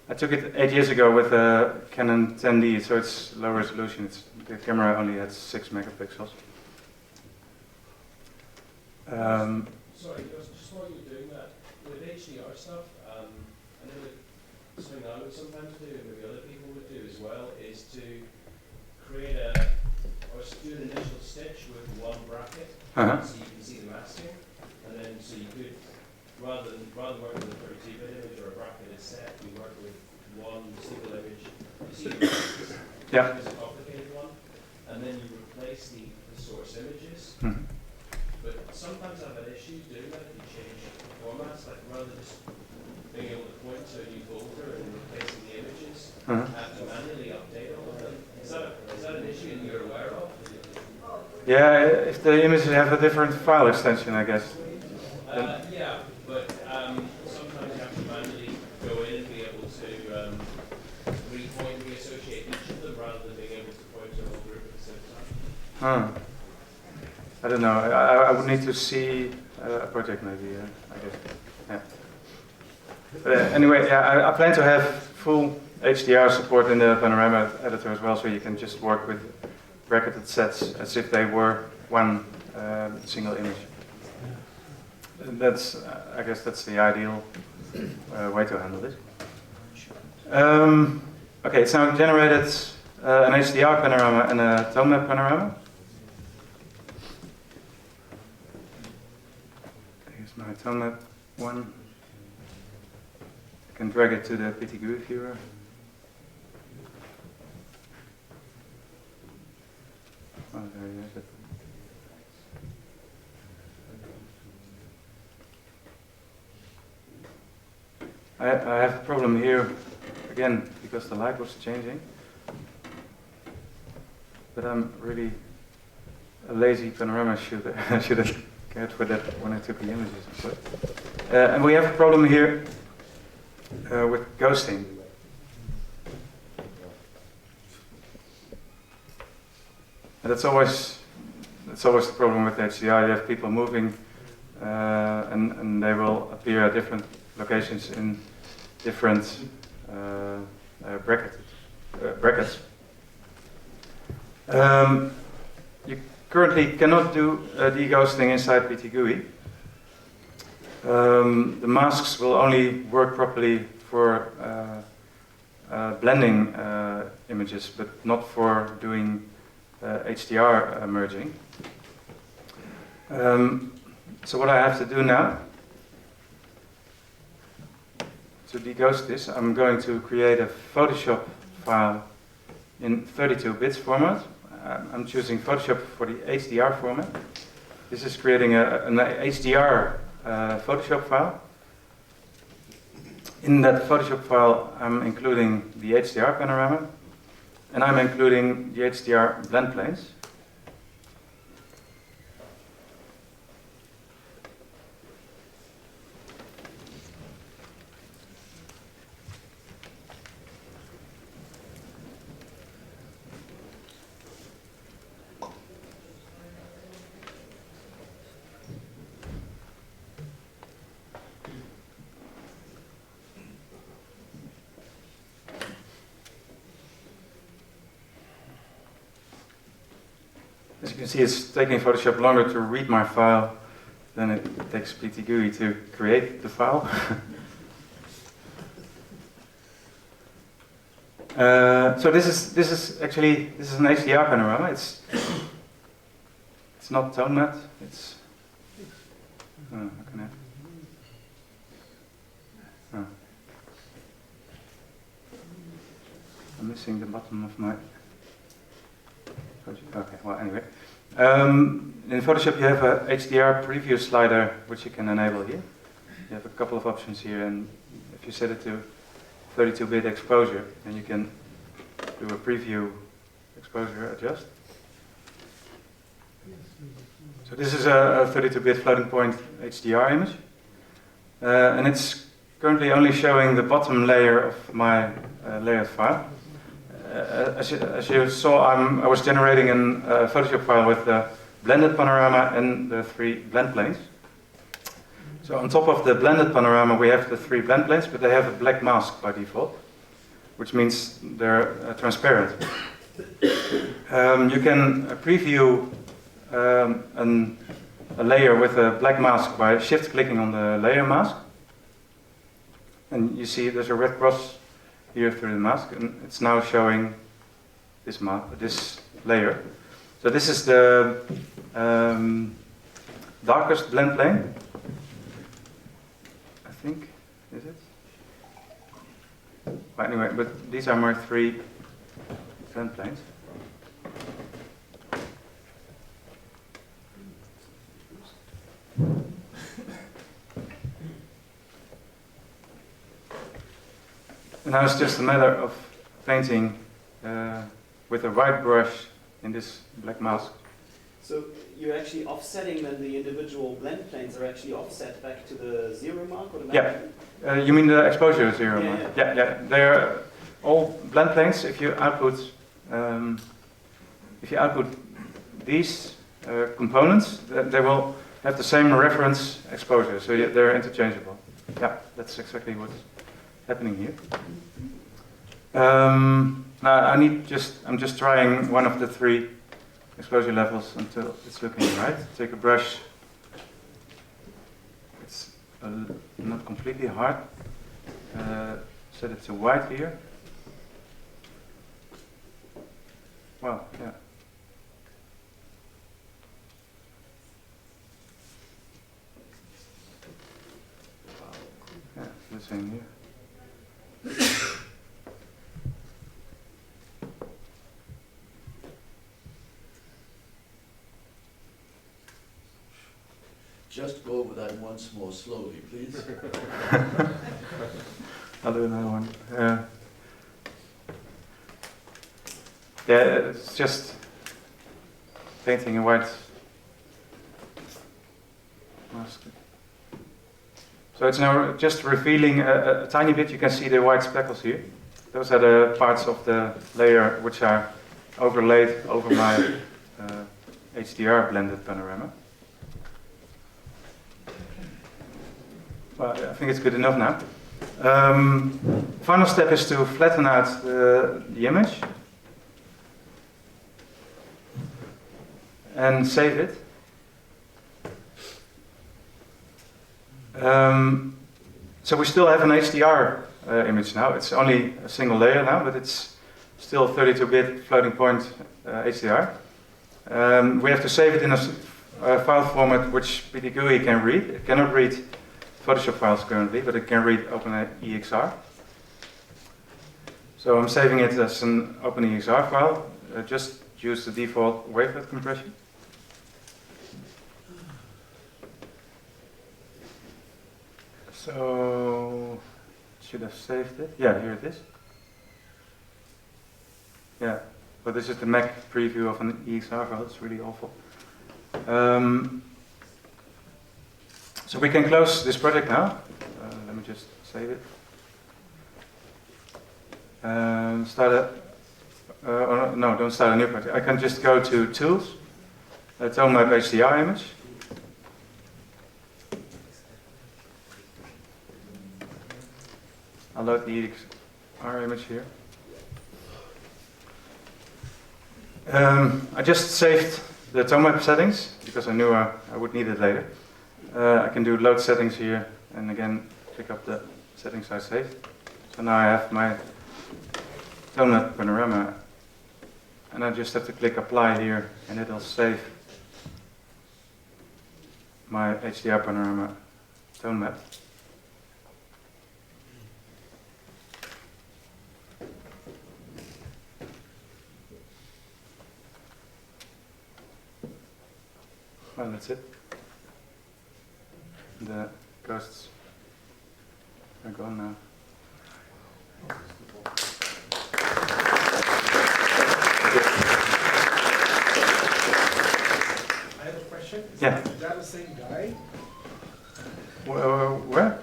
I took it 8 years ago with a Canon 10D, so it's low resolution. The camera only has 6 megapixels. Sorry, just while you're doing that, with HDR stuff, I know that something I would sometimes do, and maybe other people would do as well, is to create or do an initial stitch with one bracket, so you can see the masking, and then so you could, rather than working with a 32-bit image or a bracket is set, you work with one single image, you see the masks, Yeah. it's a complicated one, and then you replace the source images. Mm-hmm. But sometimes I've had issues doing that if you change formats, like rather than just being able to point to a new folder and replacing the images, have to manually update all of them. Is that an issue that you're aware of? Yeah, if the images have a different file extension, I guess. Yeah, but sometimes you have to manually go in and be able to repoint, reassociate each of them rather than being able to point to a whole group at the same time. I don't know. I would need to see a project maybe, I guess. Yeah. But anyway, yeah, I plan to have full HDR support in the Panorama editor as well, so you can just work with bracketed sets as if they were one single image. And that's, I guess that's the ideal way to handle this. Okay, it's now generated an HDR panorama and a tone map panorama. Here's my tone map one. I can drag it to the PTGui viewer. Oh, there you have it. I have a problem here, again, because the light was changing. But I'm really a lazy panorama shooter. I should have cared for that when I took the images, of course. And we have a problem here with ghosting. And that's always the problem with HDR. You have people moving, and they will appear at different locations in different brackets. You currently cannot do deghosting inside PTGui. The masks will only work properly for blending images, but not for doing HDR merging. So what I have to do now to deghost this, I'm going to create a Photoshop file in 32 bits format. I'm choosing Photoshop for the HDR format. This is creating an HDR Photoshop file. In that Photoshop file, I'm including the HDR panorama, and I'm including the HDR blend planes. As you can see, it's taking Photoshop longer to read my file than it takes PTGui to create the file. So this is an HDR panorama. It's not tone matte. It's how can I'm missing the bottom of my. Okay, well, anyway. In Photoshop you have a HDR preview slider which you can enable here. You have a couple of options here, and if you set it to 32-bit exposure, then you can do a preview exposure adjust. So this is a 32-bit floating point HDR image. And it's currently only showing the bottom layer of my layered file. As you saw, I was generating a Photoshop file with the blended panorama and the 3 blend planes. So on top of the blended panorama, we have the 3 blend planes, but they have a black mask by default, which means they're transparent. You can preview a layer with a black mask by shift-clicking on the layer mask. And you see there's a red cross here through the mask, and it's now showing this layer. So this is the darkest blend plane, I think, is it? Well, anyway, but these are my 3 blend planes. And now it's just a matter of painting with a white brush in this black mask. So you're actually offsetting then the individual blend planes are actually offset back to the 0 mark automatically? Yeah. You mean the exposure 0 mark? Yeah. Yeah. They're all blend planes. If you output these components, they will have the same reference exposure, so they're interchangeable. Yeah, that's exactly what's happening here. I'm just trying one of the 3 exposure levels until it's looking right. Take a brush. It's not completely hard. Set it to white here. Wow, yeah. Yeah, the same here. Just go over that once more slowly, please. I'll do another one. Yeah, it's just painting a white mask. So it's now just revealing a tiny bit. You can see the white speckles here. Those are the parts of the layer which are overlaid over my HDR blended panorama. Well, I think it's good enough now. Final step is to flatten out the image and save it. So we still have an HDR image now. It's only a single layer now, but it's still 32-bit floating point HDR. We have to save it in a file format which PTGui can read. It cannot read Photoshop files currently, but it can read OpenEXR. So I'm saving it as an OpenEXR file. Just use the default wavelet compression. So, should have saved it. Yeah, here it is. Yeah, but this is the Mac preview of an EXR file. It's really awful. So we can close this project now. Let me just save it. No, don't start a new project. I can just go to Tools, Tone Map HDR image. I'll load the EXR image here. I just saved the tone map settings because I knew I would need it later. I can do load settings here and again pick up the settings I saved. So now I have my tone map panorama and I just have to click apply here and it'll save my HDR panorama tone map. Well, that's it. The ghosts are gone now. I have a question. Yeah. Is that the same guy? Where?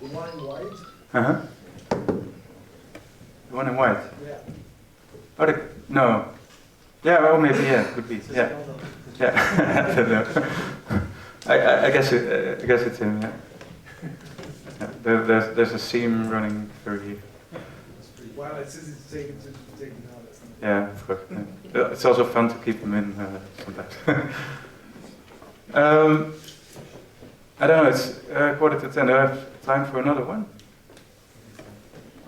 The one in white? Uh-huh. The one in white? Yeah. Oh, no. Yeah, well, maybe, yeah, could be. Yeah. Yeah. I don't know. I guess it's him, yeah. Yeah, there's a seam running through here. Well, it's easy to take it out. Yeah, of course. Yeah. It's also fun to keep them in sometimes. I don't know, it's 9:45. Do I have time for another one?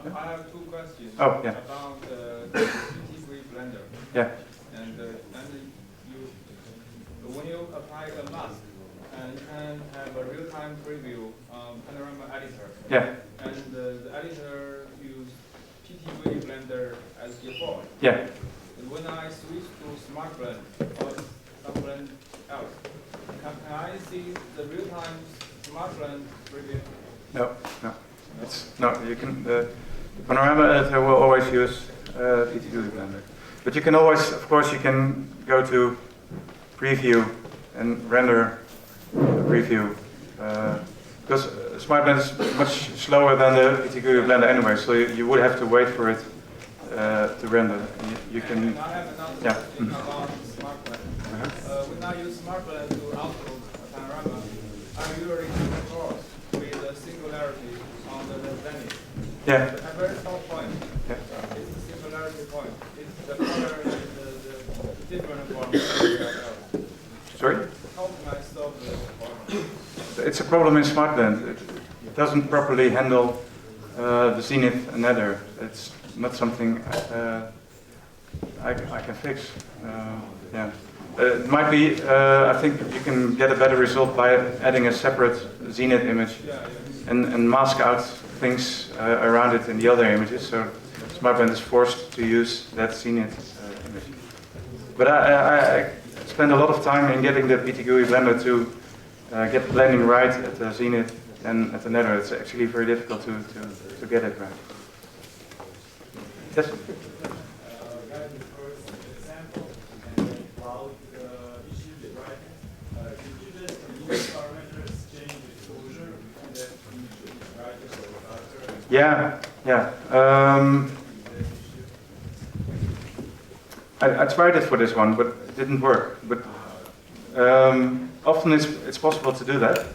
I have two questions. Oh, yeah. About the PTGui Blender. Yeah. And when you apply the mask, and you can have a real-time preview panorama editor. Yeah. And the editor use PTGui Blender as default. Yeah. And when I switch to Smart Blend or some blend else, can I see the real-time Smart Blend preview? No. You can. The panorama editor will always use PTGui Blender, but you can always, of course, you can go to preview and render preview because Smart Blend is much slower than the PTGui Blender anyway, so you would have to wait for it to render. You can. And I have another question about Smart Blend. When I use Smart Blend to output a panorama, I usually keep a course with a singularity on the blending. Yeah. At very top point, the color, the different form. Sorry? How can I stop the form? It's a problem in SmartBlend. It doesn't properly handle the zenith and nether. It's not something I can fix. Yeah. It might be, I think you can get a better result by adding a separate zenith image and mask out things around it in the other images. So SmartBlend is forced to use that zenith image. But I spend a lot of time in getting the PTGui blender to get blending right at the zenith and at the nether. It's actually very difficult to get it right. Yes? Yeah, yeah. I tried it for this one, but it didn't work. But often it's possible to do that.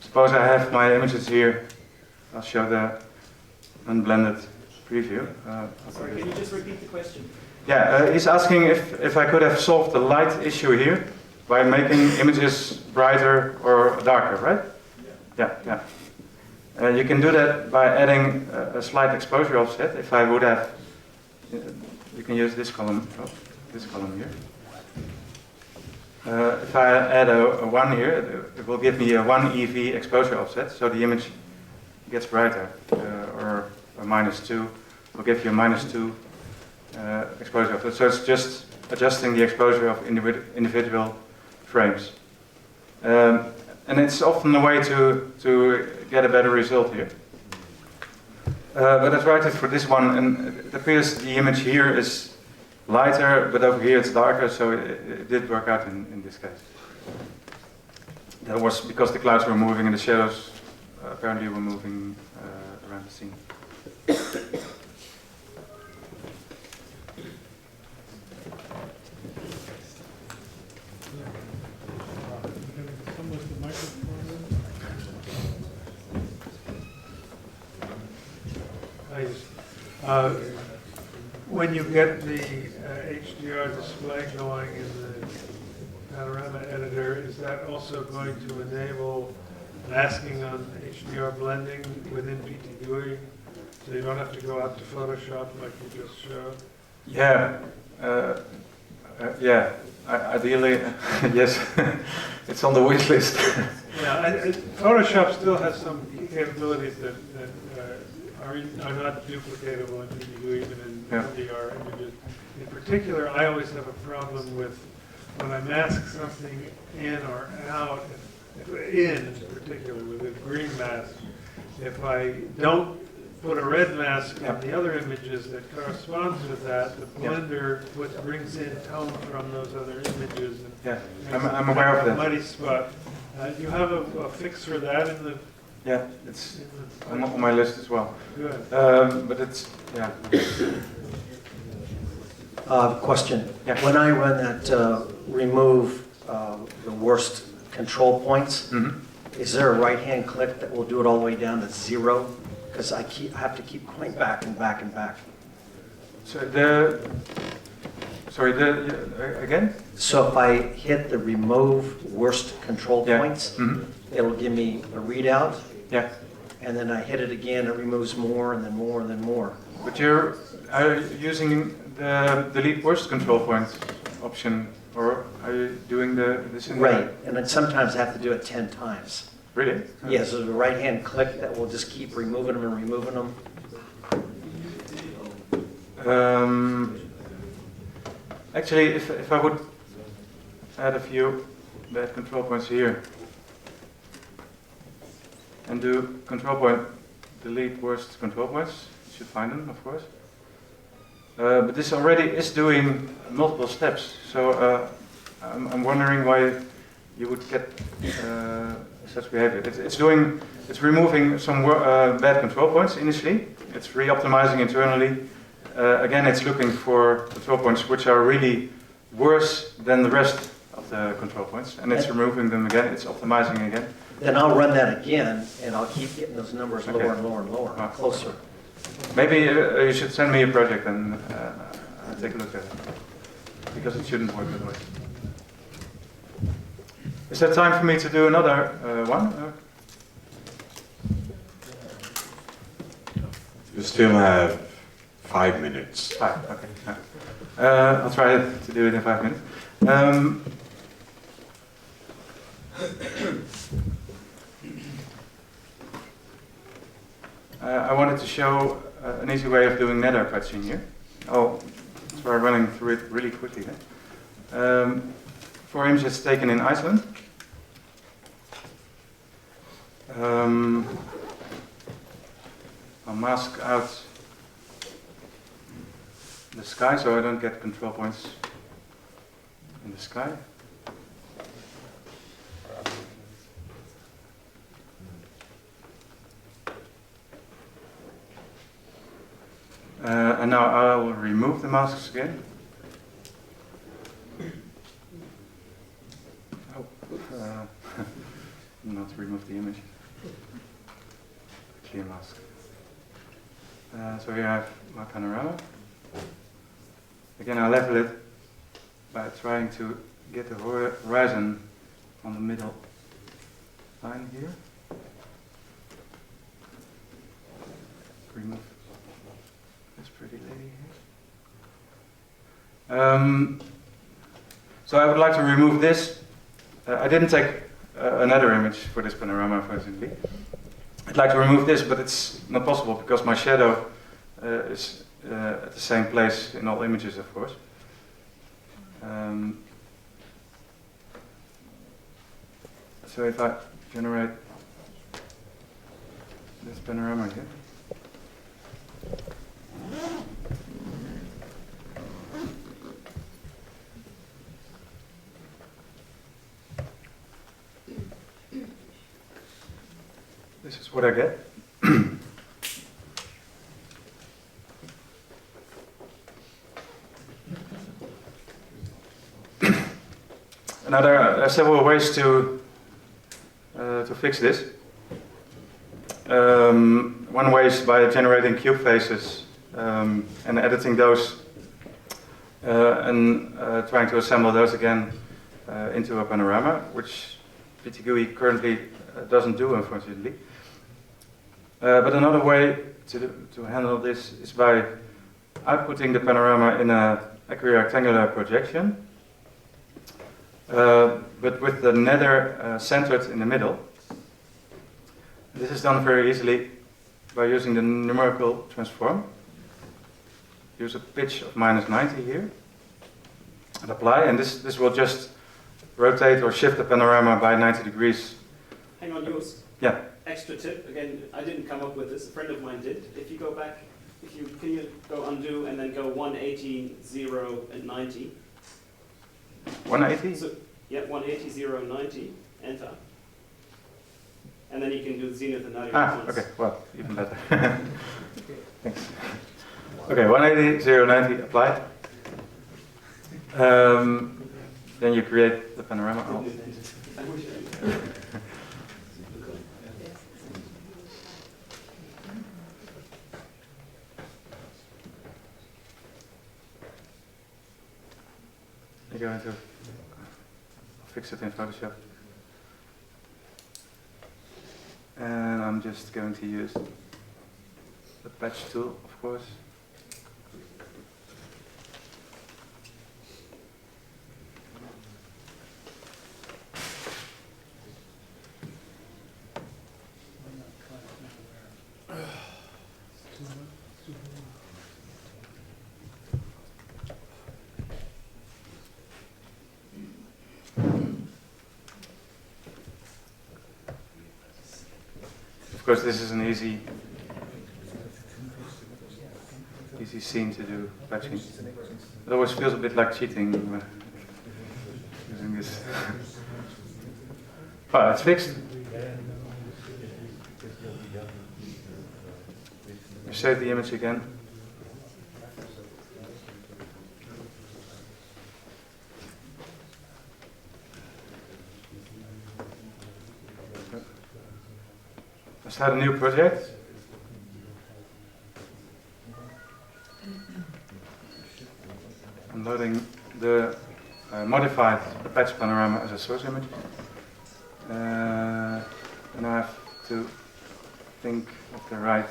Suppose I have my images here. I'll show the unblended preview. Sorry, can you just repeat the question? Yeah, he's asking if I could have solved the light issue here by making images brighter or darker, right? Yeah, yeah. You can do that by adding a slight exposure offset. If I would have, you can use this column here. If I add a 1 here, it will give me a 1 EV exposure offset, so the image gets brighter. Or a -2 will give you a -2 exposure offset. So it's just adjusting the exposure of individual frames. And it's often a way to get a better result here. But I tried it for this one, and it appears the image here is lighter, but over here it's darker, so it did work out in this case. That was because the clouds were moving and the shadows apparently were moving around the scene. When you get the HDR display going in the Panorama editor, is that also going to enable masking on HDR blending within PTGui, so you don't have to go out to Photoshop like you just showed? Yeah, yeah. Ideally, yes. It's on the wish list. Yeah, Photoshop still has some capabilities that are not duplicatable in PTGui, even in HDR images. In particular, I always have a problem with when I mask something in or out, in particular with a green mask, if I don't put a red mask on the other images that corresponds with that, the blender brings in tone from those other images. And yeah, I'm aware of that. Muddy spot. Do you have a fix for that in the? Yeah, it's on my list as well. Good. But it's, yeah. Question. Yeah. When I run that remove the worst control points, is there a right-hand click that will do it all the way down to 0? Because I have to keep going back and back and back. So again? So if I hit the remove worst control points, it'll give me a readout. Yeah. And then I hit it again, it removes more and then more and then more. But are you using the delete worst control point option, or are you doing this in Right, and then sometimes I have to do it 10 times. Really? Yeah, so the right-hand click that will just keep removing them and removing them. Actually, if I would add a few bad control points here and do control point delete worst control points, you should find them, of course. But this already is doing multiple steps, so I'm wondering why you would get such behavior. It's removing some bad control points initially. It's re-optimizing internally. Again, it's looking for control points which are really worse than the rest of the control points, and it's removing them again. It's optimizing again. Then I'll run that again, and I'll keep getting those numbers lower and lower and lower, closer. Maybe you should send me a project, and take a look at it, because it shouldn't work that way. Is there time for me to do another one? You still have 5 minutes. 5, okay. I'll try to do it in 5 minutes. I wanted to show an easy way of doing nether patching here. Oh, so I'm running through it really quickly then. 4 images taken in Iceland. I'll mask out the sky so I don't get control points in the sky. And now I'll remove the masks again. Oh, not remove the image. Clear mask. So here I have my panorama. Again, I level it by trying to get the horizon on the middle line here. Remove this pretty lady here. So I would like to remove this. I didn't take another image for this panorama, unfortunately. I'd like to remove this, but it's not possible because my shadow is at the same place in all images, of course. So if I generate this panorama here. This is what I get. Now there are several ways to fix this. One way is by generating cube faces and editing those and trying to assemble those again into a panorama, which PTGui currently doesn't do, unfortunately. But another way to handle this is by outputting the panorama in an equirectangular projection, but with the nether centered in the middle. This is done very easily by using the numerical transform. Use a pitch of -90 here and apply, and this will just rotate or shift the panorama by 90 degrees. Hang on, Joost. Yeah. Extra tip, again, I didn't come up with this, a friend of mine did. If you go back, can you go undo and then go 180, 0 and 90? 180? So, yeah, 180, 0, 90, enter. And then you can do zenith and 90 at once. Okay, well, even better. Thanks. Okay, 180, 0, 90, apply. Then you create the panorama. I wish I did. You go into fix it in Photoshop. And I'm just going to use the patch tool, of course. Of course, this is an easy scene to do patching. It always feels a bit like cheating when using this. Well, it's fixed. You save the image again. I start a new project. the modified patch panorama as a source image. And I have to think of the right.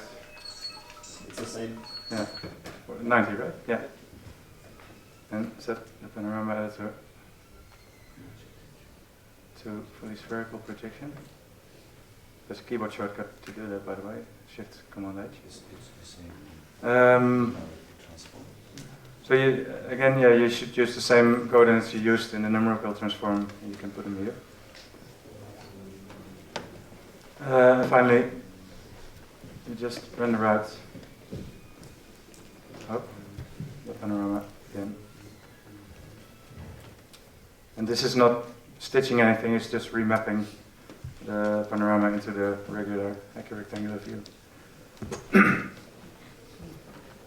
It's the same. Yeah, 90, right? Yeah. And set the panorama editor to fully spherical projection. There's a keyboard shortcut to do that, by the way. Shift Command H. So again, you should use the same coordinates you used in the numerical transform, and you can put them here. Finally, you just render out the panorama again. And this is not stitching anything, it's just remapping the panorama into the regular rectangular view.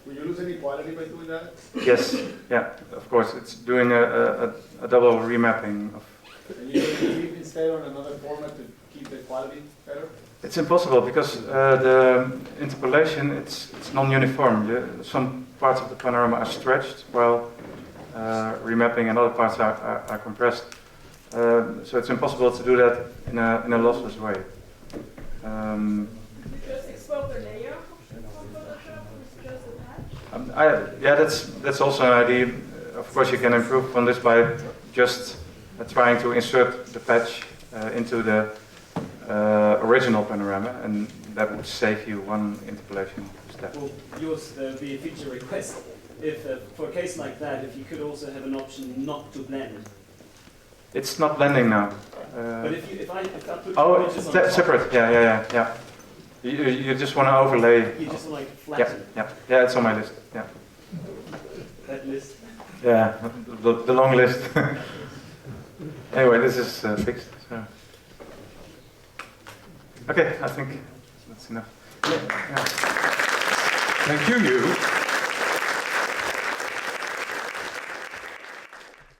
Will you lose any quality by doing that? Yes, yeah, of course. It's doing a double remapping of. And you can leave instead on another format to keep the quality better? It's impossible because the interpolation it's non-uniform. Some parts of the panorama are stretched while remapping and other parts are compressed. So it's impossible to do that in a lossless way. Just export the layer from Photoshop with just a patch? Yeah, that's also an idea. Of course, you can improve on this by just trying to insert the patch into the original panorama, and that would save you one interpolation step. Well, yours be a feature request. If for a case like that, if you could also have an option not to blend. It's not blending now. But if I put oh, images it's on top, separate. Yeah. You just want to overlay. You just want to like flatten. Yeah. It's on my list. Yeah. That list. Yeah, the long list. Anyway, this is fixed. So. Okay, I think that's enough. Yeah. Thank you.